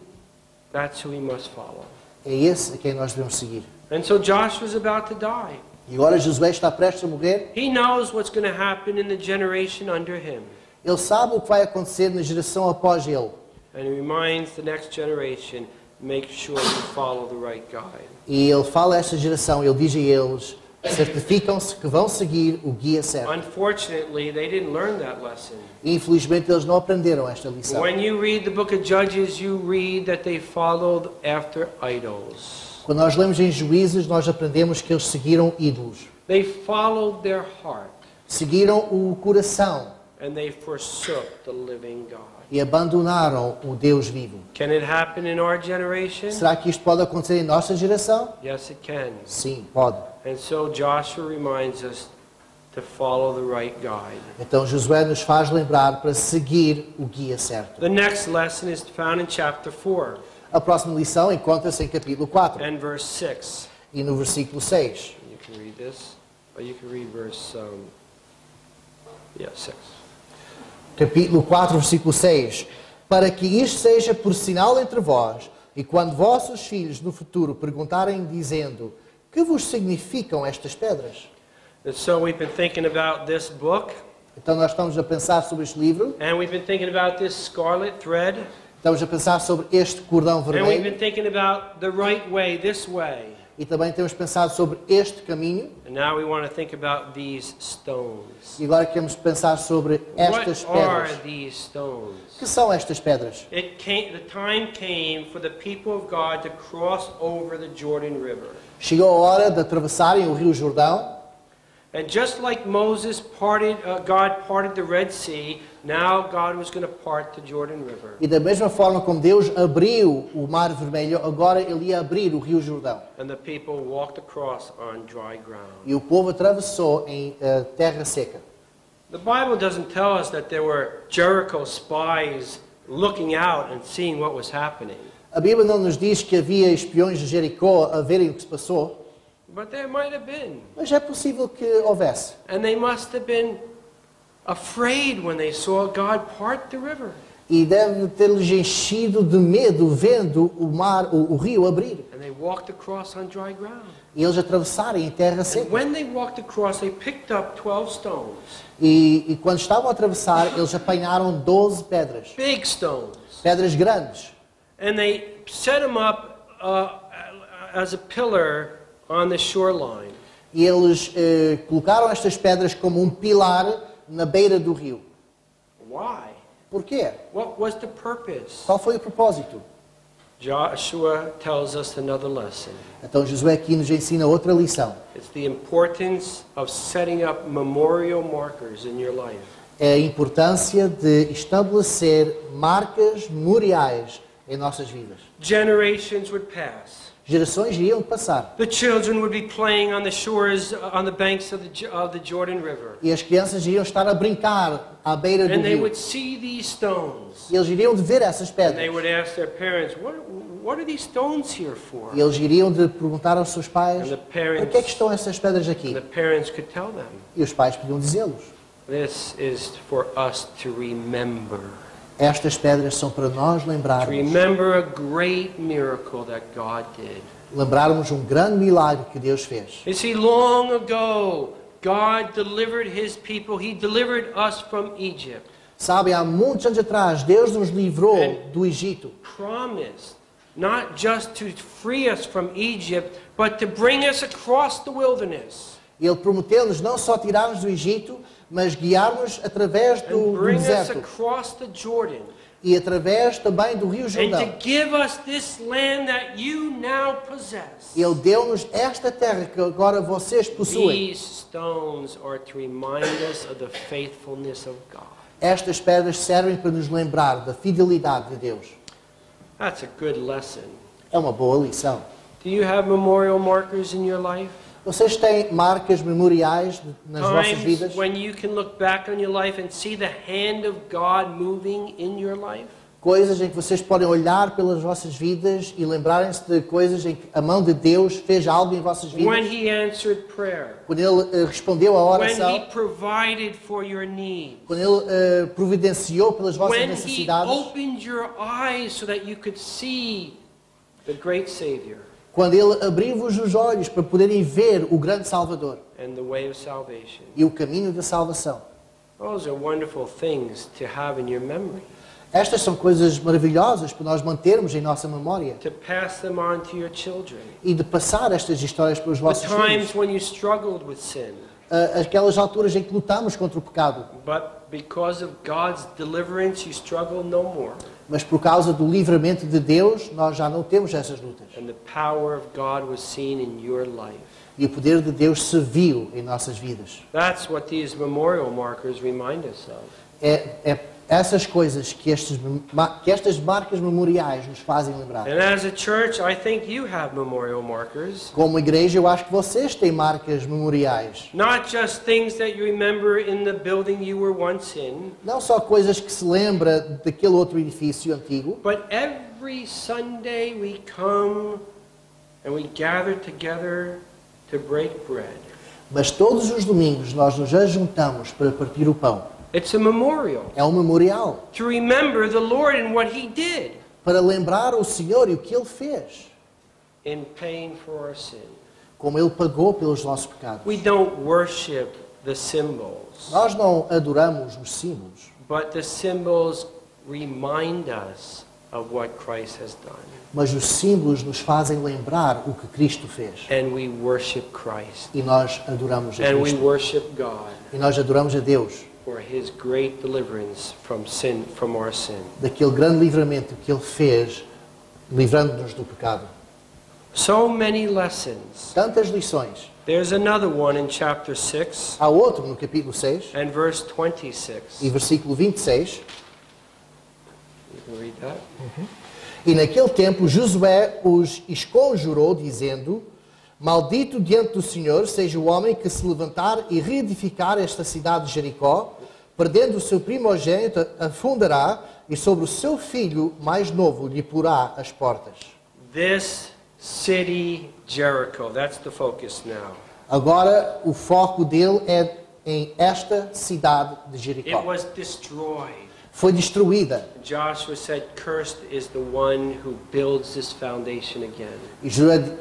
That's who we must follow. É esse a quem nós devemos seguir. And so Joshua's about to die. E agora Josué está prestes a morrer. He knows what's going to happen in the generation under him. Ele sabe o que vai acontecer na geração após ele. And he reminds the next generation, make sure you follow the right guide. E ele fala a esta geração, ele diz a eles, certificam-se que vão seguir o guia certo. Unfortunately, they didn't learn that lesson. E infelizmente eles não aprenderam esta lição. When you read the book of Judges, you read that they followed after idols. Quando nós lemos em Juízes, nós aprendemos que eles seguiram ídolos. They followed their heart, Seguiram o coração and they forsook the living God. e abandonaram o Deus vivo. Can it happen in our generation? Será que isto pode acontecer em nossa geração? Yes, it can. Sim, pode. And so Joshua reminds us to follow the right guide. Então Josué nos faz lembrar para seguir o guia certo. The next lesson is found in chapter 4 A próxima lição encontra-se em capítulo 4 and verse 6. e no versículo 6. You can read this, or you can read verse 6. Capítulo 4, versículo 6. Para que isto seja por sinal entre vós, e quando vossos filhos no futuro perguntarem dizendo, que vos significam estas pedras? And so we've been thinking about this book, Então nós estamos a pensar sobre este livro, and we've been thinking about this scarlet thread, estamos a pensar sobre este cordão and we've vermelho, been thinking about the right way, this way. e também temos pensado sobre este caminho, And now we want to think about these stones. e agora queremos pensar sobre estas What are pedras. these stones? Que são estas pedras? The time came for the people of God to cross over the Jordan River. Chegou a hora de atravessarem o rio Jordão, And just like Moses God parted the Red Sea, now God was going to part the Jordan River. e da mesma forma como Deus abriu o Mar Vermelho, agora Ele ia abrir o rio Jordão. And the people walked across on dry ground. E o povo atravessou em terra seca. The Bible doesn't tell us that there were Jericho spies looking out and seeing what was happening. A Bíblia não nos diz que havia espiões de Jericó a verem o que se passou, But there might have been. mas é possível que houvesse. And they must have been afraid when they saw God part the river. E deve ter-lhes enchido de medo vendo o mar, o rio abrir. And they walked across on dry ground. E eles atravessarem em terra And seca. when they walked across, they picked up 12 stones, E quando estavam a atravessar, eles apanharam 12 pedras. big stones, Pedras grandes. and they set them up as a pillar on the shoreline. E eles colocaram estas pedras como um pilar na beira do rio. Why? Porquê? What was the purpose? Qual foi o propósito? Joshua tells us another lesson. Então Josué aqui nos ensina outra lição. It's the importance of setting up memorial markers in your life. É a importância de estabelecer marcas memoriais em nossas vidas. Generations would pass. Gerações iriam passar. The children would be playing on the shores, on the banks of the Jordan River. E as crianças iriam estar a brincar à beira do And they rio. would see these stones. E eles iriam de ver essas And they pedras. would ask their parents, what are these stones here for? E eles iriam de perguntar aos seus pais: And the por que é que estão essas pedras And aqui? the parents could tell them, E os pais podiam dizê-los. this is for us to remember. Estas pedras são para nós To lembrarmos. remember a great miracle that God did. Lembrarmos um grande milagre que Deus fez. You see, long ago, God delivered His people. He delivered us from Egypt. Sabe, há muitos anos atrás, Deus nos livrou And- do Egito. Promised not just to free us from Egypt, but to bring us across the wilderness Ele prometeu-nos não só tirar-nos do Egito, mas guiar-nos através and do bring us deserto across the Jordan e através também do Rio and Jordão. to give us this land that you now possess. Ele deu-nos esta terra que agora vocês possuem. These stones are to remind us of the faithfulness of God. Estas pedras servem para nos lembrar da fidelidade de Deus. That's a good lesson. É uma boa lição. Do you have memorial markers in your life? Vocês têm marcas memoriais nas vossas Times vidas? when you can look back on your life and see the hand of God moving in your life? Coisas em que vocês podem olhar pelas vossas vidas e lembrarem-se de coisas em que a mão de Deus fez algo em vossas When vidas? He answered prayer? Quando Ele respondeu à When He oração? provided for your needs? Quando Ele providenciou pelas vossas When He necessidades? opened your eyes so that you could see the great Savior Quando Ele abriu-vos os olhos para poderem ver o grande Salvador and the way of salvation? e o caminho da salvação? Those are wonderful things to have in your memory, Estas são coisas maravilhosas para nós mantermos em nossa memória to pass them on to your children. e de passar estas histórias para os The vossos filhos. times when you struggled with sin, Aquelas alturas em que lutamos contra o pecado, but because of God's deliverance, you struggle no more. mas por causa do livramento de Deus, nós já não temos essas lutas. And the power of God was seen in your life. E o poder de Deus se viu em nossas vidas. That's what these memorial markers remind us of. É essas coisas que estas marcas memoriais nos fazem lembrar. And as a church, I think you have memorial markers. Como igreja, eu acho que vocês têm marcas memoriais. Not just things that you remember in the building you were once in, Não só coisas que se lembra daquele outro edifício antigo, but every Sunday we come and we gather together to break bread. mas todos os domingos nós nos ajuntamos para partir o pão. It's a memorial É um memorial to remember the Lord and what He did para lembrar o Senhor e o que Ele fez, in paying for our sin. como Ele pagou pelos nossos pecados. We don't worship the symbols, Nós não adoramos os símbolos, but the symbols remind us of what Christ has done. mas os símbolos nos fazem lembrar o que Cristo fez. And we worship Christ. E nós adoramos a And we Cristo. worship God E nós adoramos a Deus, for His great deliverance from sin, from our sin. daquele grande livramento que Ele fez, livrando-nos do pecado. So many lessons. Tantas lições. There's another one in chapter 6 Há outro no capítulo 6 and verse 26. e versículo 26. You can read that. E naquele tempo Josué os esconjurou, dizendo: Maldito diante do Senhor seja o homem que se levantar e reedificar esta cidade de Jericó, perdendo o seu primogênito, afundará, e sobre o seu filho mais novo lhe porá as portas. This city, Jericho, that's the focus now. Agora o foco dele é em esta cidade de It Jericó. was destroyed. foi destruída. Joshua said, "Cursed is the one who builds this foundation again."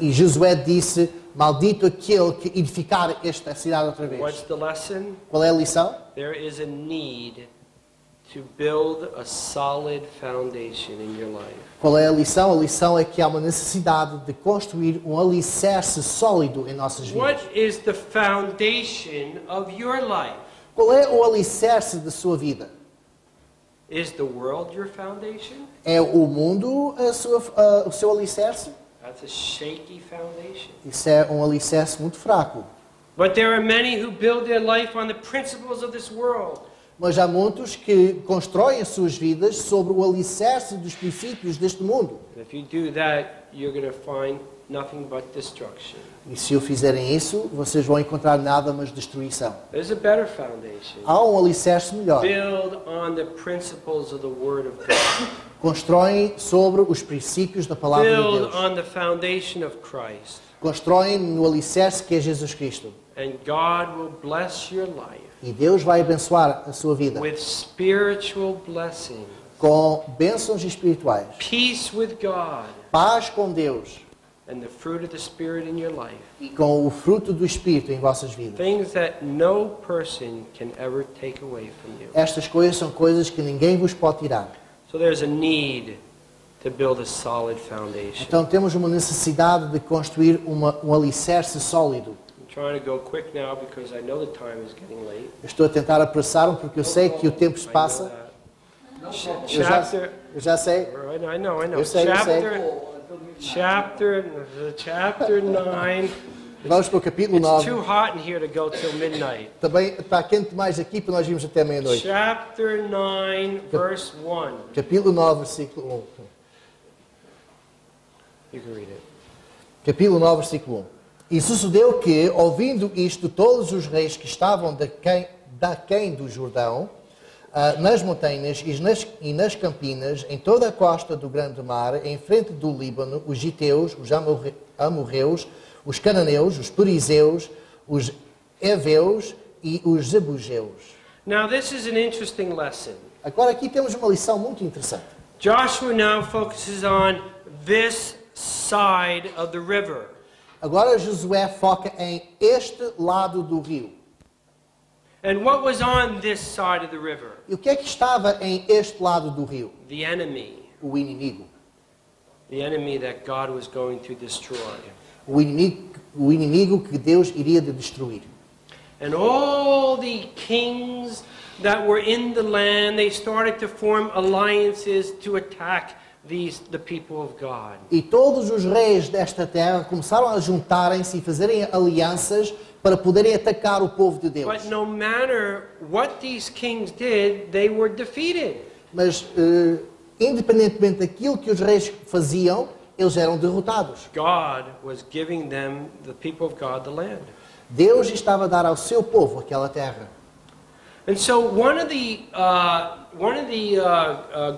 E Josué disse, maldito aquele que edificar esta cidade outra vez. What's the lesson? Qual é a lição? There is a need to build a solid foundation in your life. Qual é a lição? A lição é que há uma necessidade de construir um alicerce sólido em nossas vidas. What is the foundation of your life? Qual é o alicerce da sua vida? Is the world your foundation? É o mundo o seu alicerce? That's a shaky foundation. Isso é um alicerce muito fraco. But there are many who build their life on the principles of this world. Mas há muitos que constroem as suas vidas sobre o alicerce dos princípios deste mundo. If you do that, you're going to find nothing but destruction. E se o fizerem isso, vocês vão encontrar nada mas destruição. There's a better foundation. Há um alicerce melhor. Build on the principles of the Word of God. Constroem sobre os princípios da palavra de Build Deus. on the foundation of Christ. Constroem no alicerce que é Jesus Cristo. And God will bless your life E Deus vai abençoar a sua vida with spiritual blessings, com bênçãos espirituais, peace with God, paz com Deus and the fruit of the Spirit in your life. e com o fruto do Espírito em vossas vidas. Things that no person can ever take away from you. Estas coisas são coisas que ninguém vos pode tirar. So there's a need to build a solid foundation. Então temos uma necessidade de construir um alicerce sólido. I'm trying to go quick now because I know the time is getting late. Eu estou a tentar apressar-me porque eu sei que o tempo se I know passa. that. Eu já sei. I know. Eu sei. Chapter 9. Vamos para o capítulo It's 9. too hot in here to go till midnight. Também está quente demais aqui para nós irmos até meia-noite. Chapter 9, verse 1. Capítulo 9, versículo 1. You can read it. Capítulo 9, versículo 1. E sucedeu que, ouvindo isto, todos os reis que estavam daquém do Jordão, nas montanhas e nas campinas, em toda a costa do grande mar, em frente do Líbano, os giteus, os amorreus, os cananeus, os perizeus, os heveus e os jebuseus. Now this is an interesting lesson. Agora aqui temos uma lição muito interessante. Joshua now focuses on this side of the river. Agora Josué foca em este lado do rio. And what was on this side of the river? E o que é que estava em este lado do rio? The enemy. O inimigo. The enemy that God was going to destroy. O inimigo que Deus iria destruir. And all the kings that were in the land, they started to form alliances to attack the people of God. E todos os reis desta terra começaram a juntarem-se e fazerem alianças para poderem atacar o povo de Deus. But no matter what these kings did, they were defeated. Mas, independentemente daquilo que os reis faziam, eles eram derrotados. God was giving them, the people of God, the land. Deus estava a dar ao seu povo aquela terra. And so one of the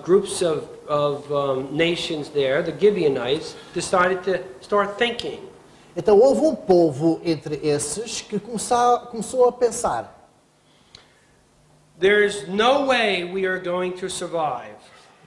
groups of nations there, the Gibeonites, decided to start thinking. Então houve um povo entre esses que começou a pensar: There's no way we are going to survive.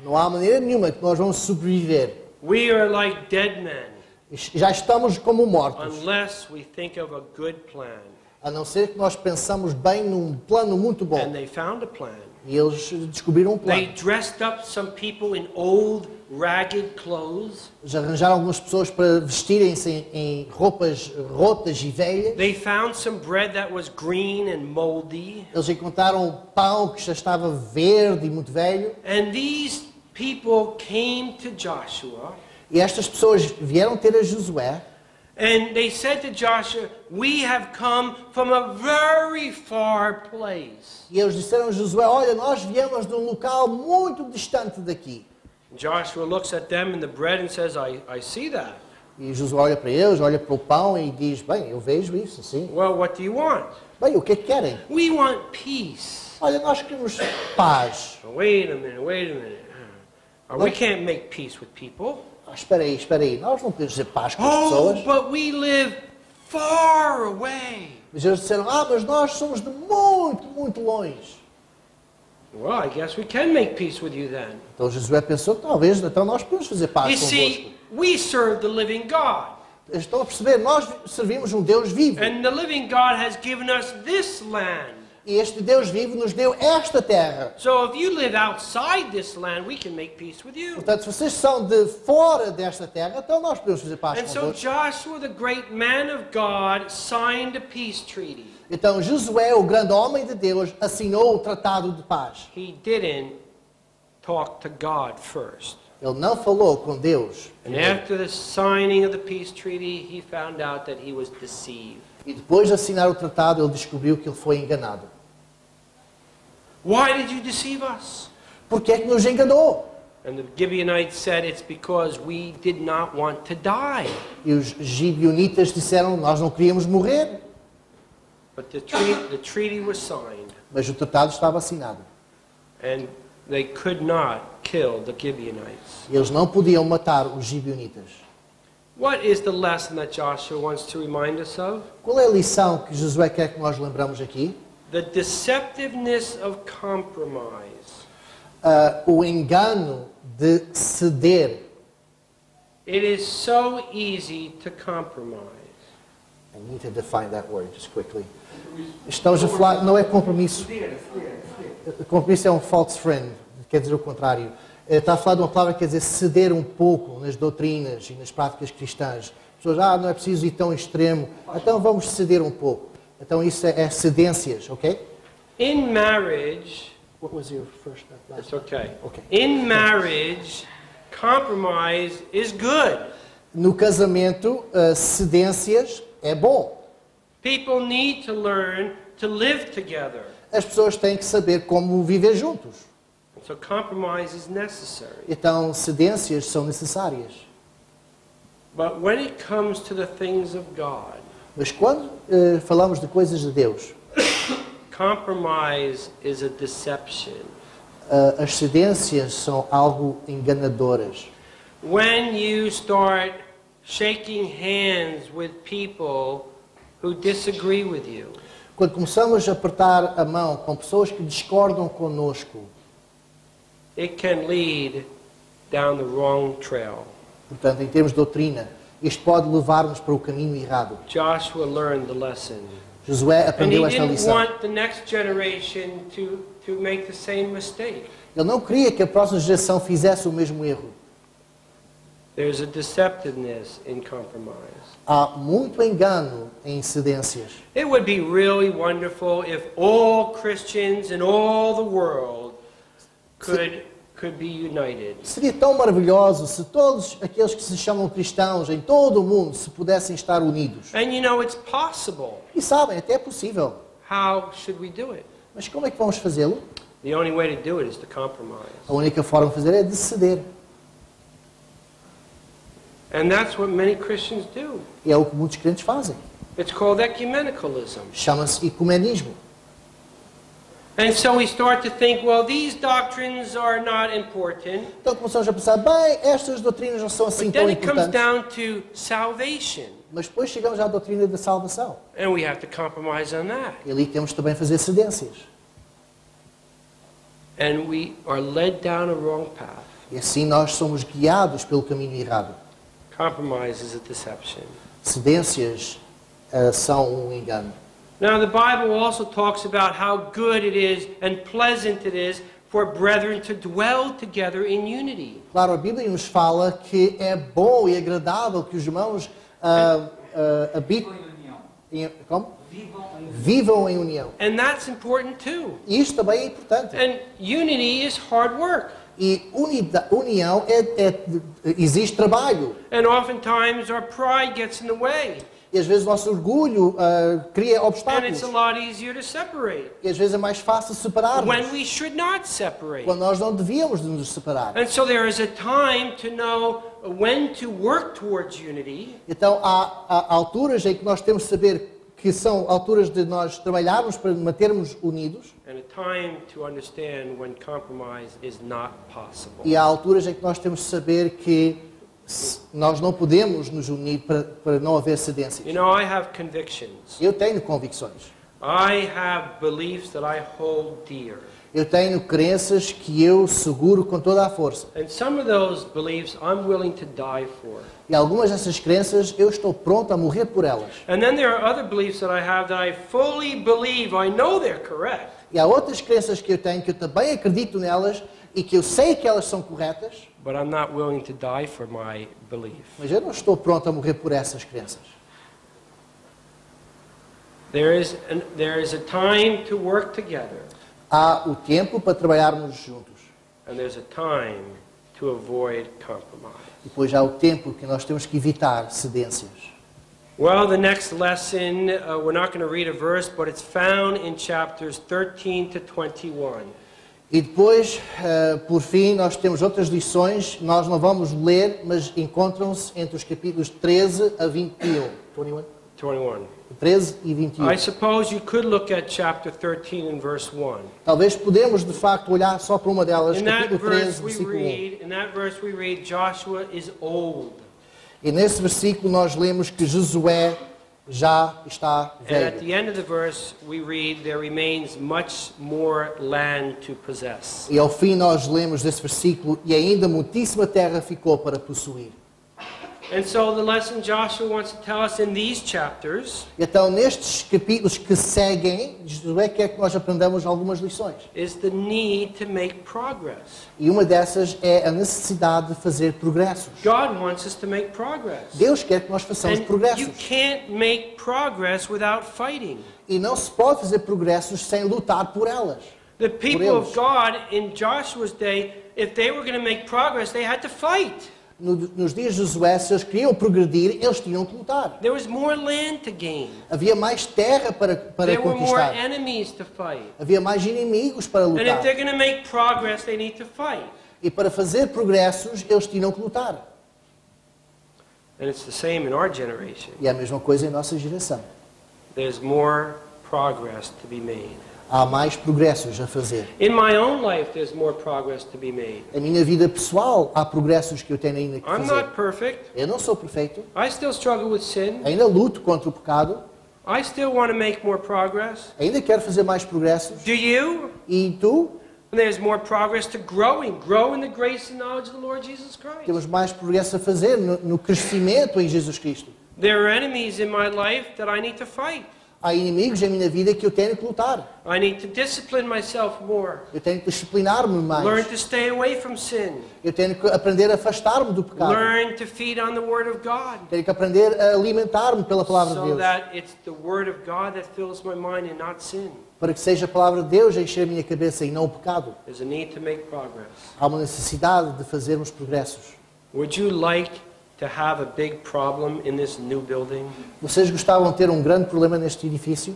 não há maneira nenhuma que nós vamos sobreviver. We are like dead men Já estamos como mortos, unless we think of a good plan. a não ser que nós pensamos bem num plano muito bom. And they found a plan. E eles descobriram um They plano. dressed up some people in old, ragged clothes. Já arranjaram algumas pessoas para vestirem-se em roupas rotas e velhas. They found some bread that was green and moldy. Eles encontraram pão que já estava verde e muito velho. And these people came to Joshua. E estas pessoas vieram ter a Josué And they said to Joshua, "We have come from a very far place." e eles disseram a Josué: olha, nós viemos de um local muito distante daqui. Joshua looks at them and the bread and says, I see that. E Josué olha para eles, olha para o pão e diz: bem, eu vejo isso, sim. Well, what do you want? Bem, o que é que querem? We want peace. Olha, nós queremos paz. Wait a minute. We can't make peace with people. Espera aí, nós não podemos dizer paz com as Oh, pessoas. but we live far away. Mas eles disseram: mas nós somos de muito, muito longe. Well, I guess we can make peace with you then. Então Josué pensou que talvez então nós podemos fazer You paz convosco. see, we serve the living God. Estão a perceber? Nós servimos um Deus vivo. And the living God has given us this land. E este Deus vivo nos deu esta terra. So if you live outside this land, we can make peace with you. Portanto, se vocês são de fora desta terra, então nós podemos fazer paz And so convosco. Joshua, the great man of God, signed a peace treaty. Então Josué, o grande homem de Deus, assinou o tratado de paz. He didn't talk to God first. Ele não falou com Deus. And after the signing of the peace treaty, he found out that he was deceived. E depois de assinar o tratado, ele descobriu que ele foi enganado. Why did you deceive us? Por que é que nos enganou? And the Gibeonites said, it's because we did not want to die. E os gibeonitas disseram, nós não queríamos morrer. But the treaty was signed, Mas o tratado estava assinado. and they could not kill the Gibeonites. E eles não podiam matar os gibeonitas. What is the lesson that Joshua wants to remind us of? Qual é a lição que Josué quer que nós lembramos aqui? The deceptiveness of compromise. O engano de ceder. It is so easy to compromise. I need to define that word just quickly. Estamos a falar, não é compromisso. Compromisso é um false friend, quer dizer o contrário. Está a falar de uma palavra que quer dizer ceder um pouco nas doutrinas e nas práticas cristãs. As pessoas, não é preciso ir tão extremo, então vamos ceder um pouco. Então isso é cedências, ok? In marriage, What was your first? it's okay. Okay. In marriage, compromise is good. No casamento, cedências é bom. People need to learn to live together. As pessoas têm que saber como viver juntos. So compromise is necessary. Então, cedências são necessárias. But when it comes to the things of God, Mas quando falamos de coisas de Deus, compromise is a deception. as cedências são algo enganadoras. When you start shaking hands with people who disagree with you, Quando começamos a apertar a mão com pessoas que discordam conosco, it can lead down the wrong trail. portanto, em termos de doutrina, isto pode levar-nos para o caminho errado. Joshua learned the lesson. Josué And he aprendeu esta didn't lição. want the next generation to make the same mistake. Ele não queria que a próxima geração fizesse o mesmo erro. There's a deceptiveness in compromise. Há muito engano em cedências. It would be really wonderful if all Christians in all the world could be united. Seria tão maravilhoso se todos aqueles que se chamam cristãos em todo o mundo se pudessem estar unidos. And you know, it's possible. E sabem, até é possível. How should we do it? Mas como é que vamos fazê-lo? The only way to do it is to compromise. A única forma de fazer é de ceder. And that's what many Christians do. E é o que muitos crentes fazem. It's called ecumenicalism. Chama-se ecumenismo. And so we start to think, well, these doctrines are not important. Então começamos a pensar, bem, estas doutrinas não são assim But tão then it comes importantes. down to salvation. Mas depois chegamos à doutrina da salvação. And we have to compromise on that. E ali temos também fazer cedências. And we are led down a wrong path. E assim nós somos guiados pelo caminho errado. Compromise is a deception. Cedências são um engano. Now, the Bible also talks about how good it is and pleasant it is for brethren to dwell together in unity. Claro, a Bíblia nos fala que é bom e agradável que os irmãos habitem em, como? Vivam em união. And that's important too. E isto também é importante. And unity is hard work. E união exige trabalho. And oftentimes our pride gets in the way. E às vezes o nosso orgulho cria And obstáculos. it's a lot easier to separate E às vezes é mais fácil separar-nos. when we should not separate. Quando nós não devíamos de nos separar. And so there is a time to know when to work towards unity. Então há alturas em que nós temos de saber que são alturas de nós trabalharmos para mantermos unidos. And a time to understand when compromise is not possible. E há alturas em que nós temos de saber que nós não podemos nos unir para não haver cedências. You know, I have convictions. Eu tenho convicções. I have beliefs that I hold dear. Eu tenho crenças que eu seguro com toda a força. And some of those beliefs I'm willing to die for. E algumas dessas crenças eu estou pronto a morrer por elas. And then there are other beliefs that I have that I fully believe, I know they're correct. E há outras crenças que eu tenho que eu também acredito nelas e que eu sei que elas são corretas, But I'm not willing to die for my belief. mas eu não estou pronto a morrer por essas crenças. There is a time to work together, Há o tempo para trabalharmos juntos. and there's a time to avoid compromise. E depois há o tempo que nós temos que evitar cedências. Well, the next lesson, we're not going to read a verse, but it's found in chapters 13 to 21. E depois, por fim, nós temos outras lições. Nós não vamos ler, mas encontram-se entre os capítulos 13 a 21. 21. 13 e 21. I suppose you could look at chapter 13 and verse 1. Talvez podemos, de facto, olhar só para uma delas, In that capítulo 13, verse versículo 1. we read Joshua is old. E nesse versículo nós lemos que Josué já está And at velho. the end of the verse we read there remains much more land to possess. E ao fim nós lemos desse versículo, e ainda muitíssima terra ficou para possuir. And so the lesson Joshua wants to tell us in these chapters Então, nestes capítulos que seguem, Josué quer que nós aprendamos algumas lições. is the need to make progress. E uma dessas é a necessidade de fazer progressos. God wants us to make progress. Deus quer que nós façamos And you progressos. can't make progress without fighting. E não se pode fazer progressos sem lutar por elas. The people of God in Joshua's day, if they were going to make progress, they had to fight. Nos dias de Josué, se eles queriam progredir, eles tinham que lutar. There was more land to gain. Havia mais terra para There were more conquistar. enemies to fight. Havia mais inimigos para And if lutar. they're going to make progress, they need to fight. E para fazer progressos, eles tinham que lutar. And it's the same in our generation. E é a mesma coisa em nossa geração. There's more progress to be made. Há mais progressos a fazer. In my own life, there's more progress to be made. Na minha vida pessoal, há progressos que eu tenho ainda que I'm fazer. not perfect. Eu não sou perfeito. I still struggle with sin. Ainda luto contra o pecado. I still want to make more progress. Ainda quero fazer mais progressos. Do you? E tu? There's more progress to grow in the grace and knowledge of the Lord Jesus Christ. Temos mais progresso a fazer no crescimento em Jesus Cristo. There are enemies in my life that I need to fight. Há inimigos em minha vida que eu tenho que lutar. I need to discipline myself more. Eu tenho que disciplinar-me Learn mais. to stay away from sin. Eu tenho que aprender a afastar-me do pecado. Learn to feed on the Word of God. Tenho que aprender a alimentar-me pela palavra de So Deus. that it's the Word of God that fills my mind and not sin. Para que seja a palavra de Deus a encher a minha cabeça e não o pecado. There's a need to make progress. Há uma necessidade de fazermos progressos. Would you like to have a big problem in this new building? Vocês gostavam de ter um grande problema neste edifício?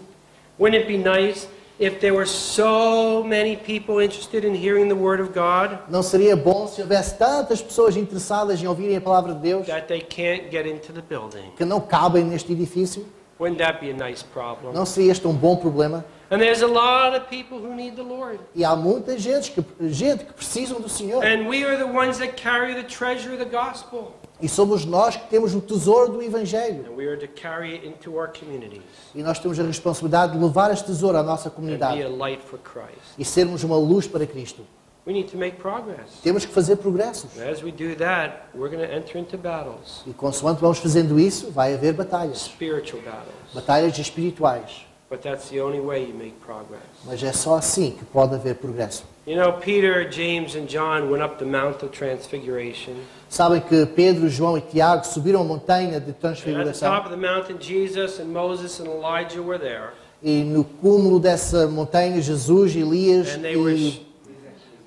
Wouldn't it be nice if there were so many people interested in hearing the Word of God Não seria bom se houvesse tantas pessoas interessadas em ouvirem a palavra de Deus that they can't get into the building? que não cabem neste edifício? Wouldn't that be a nice problem? Não seria este um bom problema? And there's a lot of people who need the Lord. E há muita gente que precisam do Senhor. And we are the ones that carry the treasure of the gospel. E somos nós que temos o tesouro do Evangelho. And we are to carry it into our communities E nós temos a responsabilidade de levar este tesouro à nossa and be comunidade a light for Christ. e sermos uma luz para Cristo. We need to make progress. Temos que fazer progressos. As we do that, we're going to enter into battles, E consoante vamos fazendo isso, vai haver batalhas. spiritual battles. Batalhas espirituais. But that's the only way you make progress. Mas é só assim que pode haver progresso. You know, Peter, James, and John went up the Mount of Transfiguration. Sabem que Pedro, João e Tiago subiram a montanha de And at the transfiguração top of the mountain, Jesus and Moses and Elijah were there. e no cúmulo dessa montanha Jesus, Elias And they were, e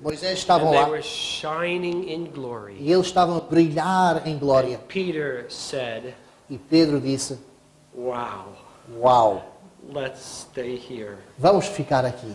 Moisés and estavam they lá were shining in glory. e eles estavam a brilhar em glória. Peter said, E Pedro disse, wow, uau, let's stay here. vamos ficar aqui.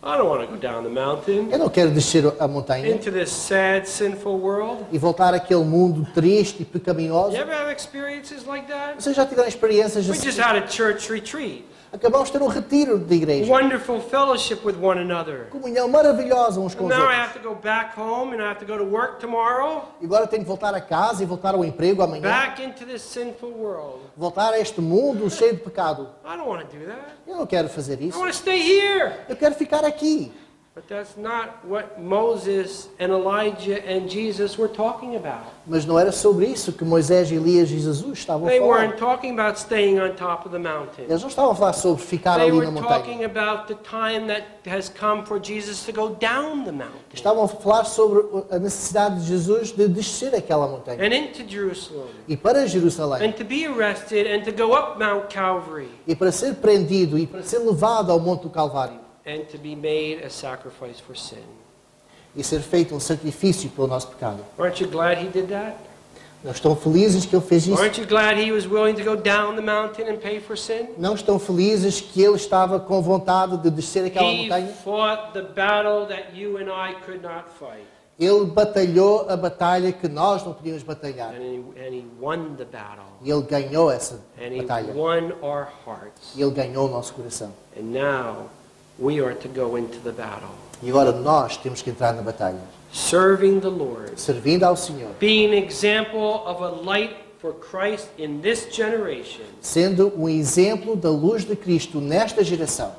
I don't want to go down the mountain Eu não quero descer a montanha into this sad, sinful world. e voltar àquele mundo triste e pecaminoso. You ever have experiences like that? Vocês já tiveram experiências We assim? just had a church retreat. Acabamos de ter um retiro de igreja. Wonderful fellowship with one another. Comunhão maravilhosa uns com os Now I outros. have to go back home and I have to go to work tomorrow. E agora tenho que voltar a casa e voltar ao emprego amanhã. Back into this sinful world. Voltar a este mundo cheio de pecado. I don't want to do that. Eu não quero fazer I isso. want to stay here. Eu quero ficar aqui. But that's not what Moses and Elijah and Jesus were talking about. Mas não era sobre isso que Moisés, Elias e Jesus estavam a They falar. weren't talking about staying on top of the mountain. Eles não estavam a falar sobre ficar They ali were na montanha. talking about the time that has come for Jesus to go down the mountain Estavam a falar sobre a necessidade de Jesus de descer aquela montanha. and into Jerusalem E para Jerusalém. and to be arrested and to go up Mount Calvary E para ser prendido e para ser levado ao Monte do Calvário. and to be made a sacrifice for sin. E ser feito um sacrifício pelo nosso pecado. Aren't you glad he did that? Não estão felizes que ele fez isso? Aren't you glad he was willing to go down the mountain and pay for sin? Não estão felizes que ele estava com vontade de descer aquela He montanha? fought the battle that you and I could not fight. Ele batalhou a batalha que nós não podíamos batalhar. And he won the battle. E ele ganhou essa And he batalha. won our hearts. E ele ganhou o nosso coração. And now we are to go into the battle. E agora nós temos que entrar na batalha. Serving the Lord. Servindo ao Senhor. Being an example of a light for Christ in this generation. Sendo um exemplo da luz de Cristo nesta geração.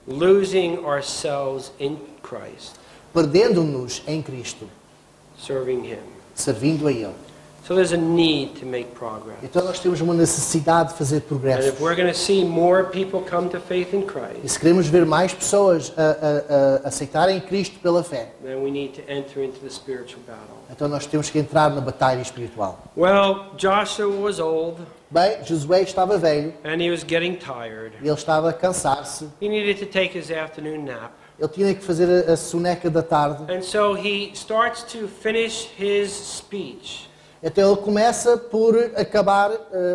Losing ourselves in Christ. Perdendo-nos em Cristo. Serving Him. Servindo a Ele. So there's a need to make progress. Então nós temos uma necessidade de fazer And progresso. if we're going to see more people come to faith in E Christ, se queremos ver mais pessoas a aceitarem Cristo pela fé, then we need to enter into the spiritual battle. então nós temos que entrar na batalha espiritual. Well, Joshua was old Bem, Josué estava velho, and he was getting tired. e ele estava a cansar-se, He needed to take his afternoon nap. ele tinha que fazer a soneca da tarde, And so he starts to finish his speech. então ele começa por acabar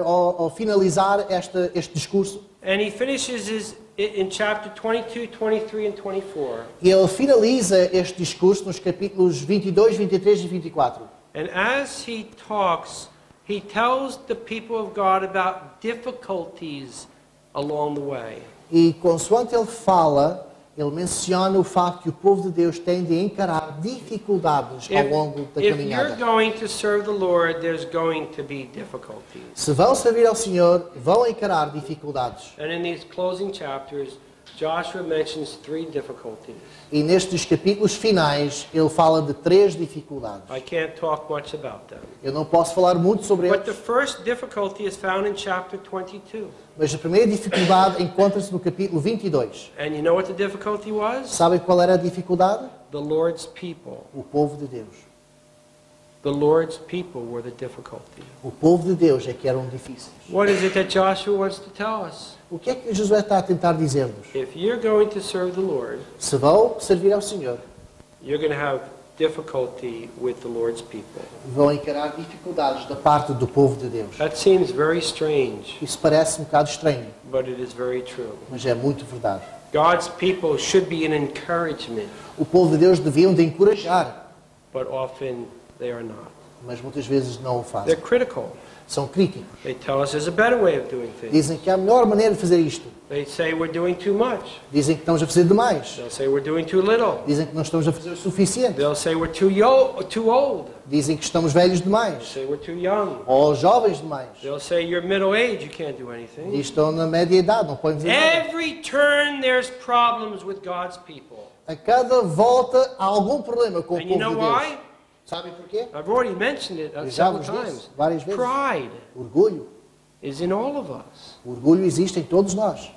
ou finalizar este discurso, And he finishes in chapter 22, 23, and 24. e ele finaliza este discurso nos capítulos 22, 23 e 24. And as he talks, he tells the people of God about difficulties along the way. E consoante ele fala, ele menciona o facto que o povo de Deus tem de encarar dificuldades ao longo da If you're caminhada. going to serve the Lord, there's going to be difficulties. Se vão servir ao Senhor, vão encarar dificuldades. And in these closing chapters, Joshua mentions 3 difficulties. E nestes capítulos finais, ele fala de 3 dificuldades. I can't talk much about them. Eu não posso falar muito sobre But the eles, first difficulty is found in chapter 22. mas a primeira dificuldade encontra-se no capítulo 22. And you know what the difficulty was? Sabem qual era a dificuldade? The Lord's people. O povo de Deus. The Lord's people were the difficulty. O povo de Deus é que eram difíceis. What is it that Joshua wants to tell us? O que é que Josué está a tentar dizer-nos? If you're going to serve the Lord, Se vão servir ao Senhor, you're going to have difficulty with the Lord's people. vão encarar dificuldades da parte do povo de Deus. That seems very strange, Isso parece um bocado estranho, but it is very true. mas é muito verdade. God's people should be an encouragement, O povo de Deus deviam de encorajar, but often they are not. mas muitas vezes não o fazem. They're critical. São críticos. They tell us there's a better way of doing things. Dizem que há a melhor maneira de fazer isto. They say we're doing too much. Dizem que estamos a fazer demais. They'll say we're doing too little. Dizem que não estamos a fazer o suficiente. They'll say we're too old. Dizem que estamos velhos They'll demais. say we're too young. Ou jovens demais. They'll say you're middle age, you can't do E anything. estão na média idade, não podem dizer nada. Every turn there's problems with God's people. A cada volta há algum problema com o And you povo know de Deus. why? Sabem porquê? I've already mentioned it Eu já several vos times. disse várias vezes. Pride Orgulho. is in all of us. O orgulho existe em todos nós.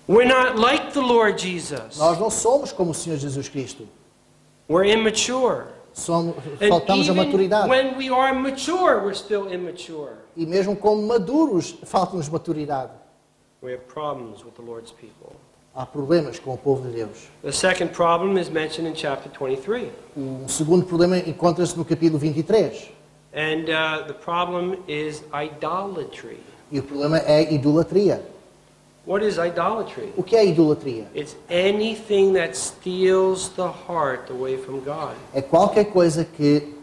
We're not like the Lord Jesus. Nós não somos como o Senhor Jesus Cristo. We're immature. Faltamos a even maturidade. when we are mature, we're still immature. E mesmo como maduros, falta-nos maturidade. We have problems with the Lord's people. Há problemas com o povo de Deus. The second problem is mentioned in chapter 23. O segundo problema encontra-se no capítulo 23. And the problem is idolatry. E o problema é idolatria. What is idolatry? O que é idolatria? It's anything that steals the heart away from God. É qualquer coisa que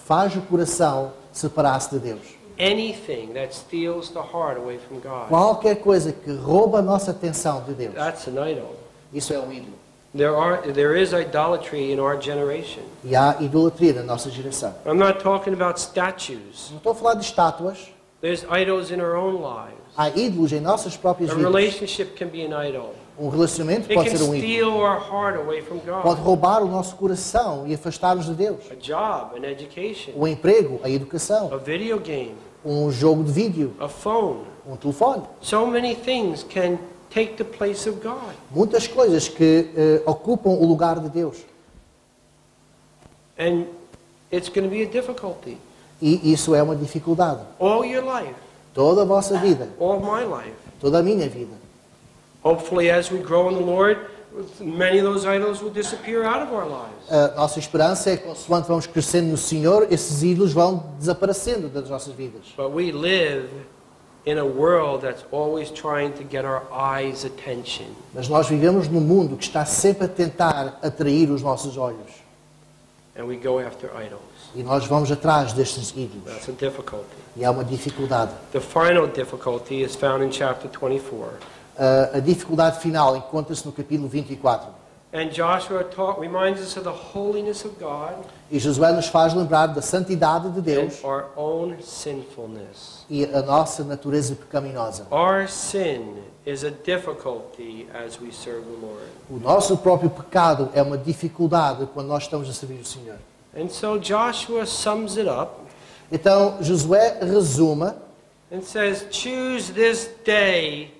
faz o coração separar-se de Deus. anything that steals the heart away from God. Qualquer coisa que rouba a nossa atenção de Deus, That's an idol. isso é um ídolo. There is idolatry in our generation. E há idolatria na nossa geração. I'm not talking about statues. Não estou a falar de estátuas. There's idols in our own lives. Há ídolos em nossas próprias A vidas. relationship can be an idol. Um relacionamento It pode can ser um ídolo. steal our heart away from Pode God. roubar o nosso coração e afastar-nos de Deus. A job, an education, O emprego, a educação, a video game, um jogo de vídeo, a phone. um telefone. So many things can take the place of God. Muitas coisas que ocupam o lugar de Deus. And it's going to be a difficulty. E isso é uma dificuldade. All your life, Toda a vossa vida, all my life. toda a minha vida. Hopefully, as we grow in the Lord, many of those idols will disappear out of our lives. A nossa esperança é que, consoante vamos crescendo no Senhor, esses ídolos vão desaparecendo das nossas vidas. But we live in a world that's always trying to get our eyes' attention. Mas nós vivemos num mundo que está sempre a tentar atrair os nossos olhos. And we go after idols. E nós vamos atrás destes ídolos. That's a difficulty. E há uma dificuldade. The final difficulty is found in chapter 24. A dificuldade final encontra-se no capítulo 24. And Joshua reminds us of the holiness of God E Josué nos faz lembrar da santidade de and Deus our own sinfulness. e a nossa natureza pecaminosa. Our sin is a difficulty as we serve the Lord. O nosso próprio pecado é uma dificuldade quando nós estamos a servir o Senhor. And so Joshua sums it up Então Josué resuma, and says, choose this day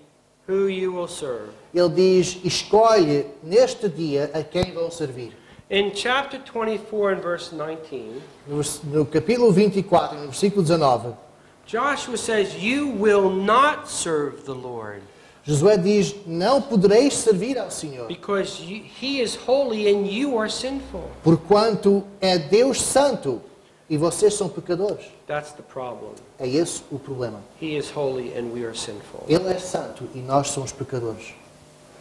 who you will serve. ele diz, escolhe neste dia a quem vão servir. In chapter 24 and verse 19, No capítulo 24, no versículo 19, Joshua says, you will not serve the Lord Josué diz, não podereis servir ao Senhor, because he is holy and you are sinful. porquanto é Deus santo e vocês são pecadores. That's the problem. É esse o problema. He is holy and we are sinful. Ele é santo e nós somos pecadores.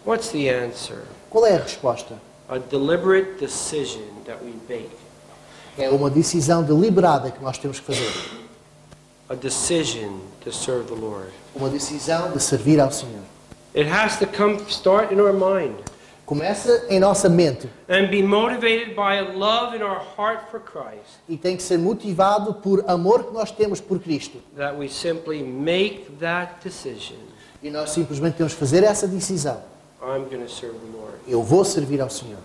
What's the answer? Qual é a resposta? A deliberate decision that we make. É uma decisão deliberada que nós temos que fazer. A decision to serve the Lord. Uma decisão de servir ao Senhor. It has to start in our mind Começa em nossa mente and be motivated by a love in our heart for Christ, e tem que ser motivado por amor que nós temos por Cristo. that we simply make that decision. E nós simplesmente temos que fazer essa decisão. I'm going to serve the Lord. Eu vou servir ao Senhor.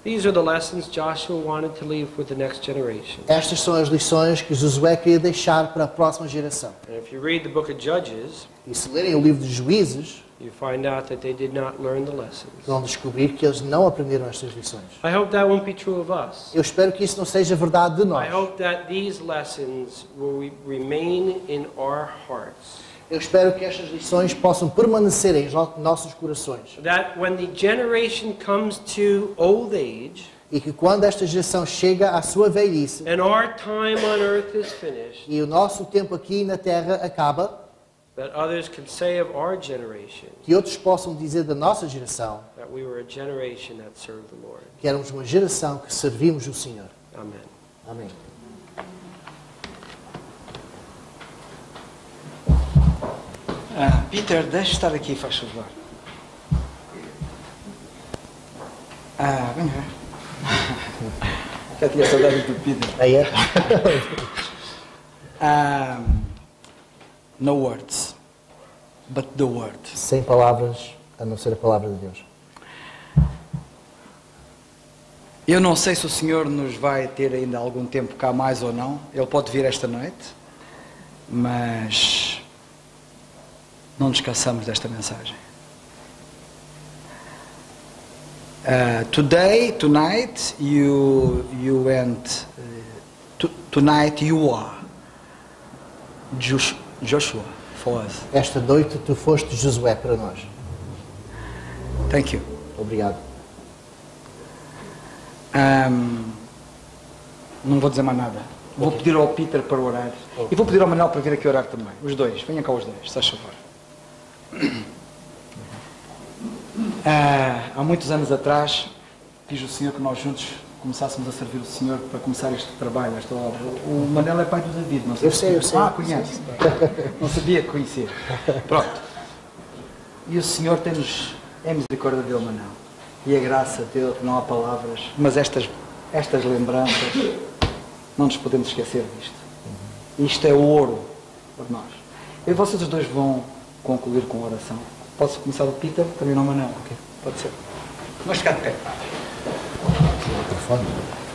These are the lessons Joshua wanted to leave with the next generation. Estas são as lições que Josué queria deixar para a próxima geração. And if you read the book of Judges, E se lerem o livro de Juízes, you find out that they did not learn the lessons. vão descobrir que eles não aprenderam estas lições. I hope that won't be true of us. Eu espero que isso não seja verdade de I nós. hope that these lessons will remain in our hearts. Eu espero que estas lições possam permanecer em nossos corações. That when the generation comes to old age E que quando esta geração chega à sua velhice and our time on earth is finished, e o nosso tempo aqui na Terra acaba, that others can say of our generation que outros possam dizer da nossa geração that we were a generation that served the Lord. que éramos uma geração que servimos o Senhor. Amen. Amém. Peter, deixa estar aqui, faz favor. Vem cá. Já tinha saudades do Peter. Aí é? No words, but the word. Sem palavras, a não ser a palavra de Deus. Eu não sei se o Senhor nos vai ter ainda algum tempo cá mais ou não. Ele pode vir esta noite, mas não nos esqueçamos desta mensagem. Tonight you went. Tonight you are Joshua for us. Esta noite tu foste Josué para nós. Thank you. Obrigado. Não vou dizer mais nada. Vou pedir ao Peter para orar. E vou pedir ao Manuel para vir aqui orar também. Os dois. Venham cá os dois, se faz favor. Há muitos anos atrás, diz o Senhor que nós juntos começássemos a servir o Senhor para começar este trabalho, esta obra. O Manel é pai do David, não sei. Eu sei. Ah, conhece. Não sabia que conhecia. Pronto. E o Senhor é misericórdia dele, Manel. E a graça dele, que não há palavras, mas estas lembranças, não nos podemos esquecer disto. Isto é ouro para nós. E vocês os dois vão concluir com oração. Posso começar o Peter, terminar o Manel? Ok. Pode ser. Vamos ficar de pé. Microfone.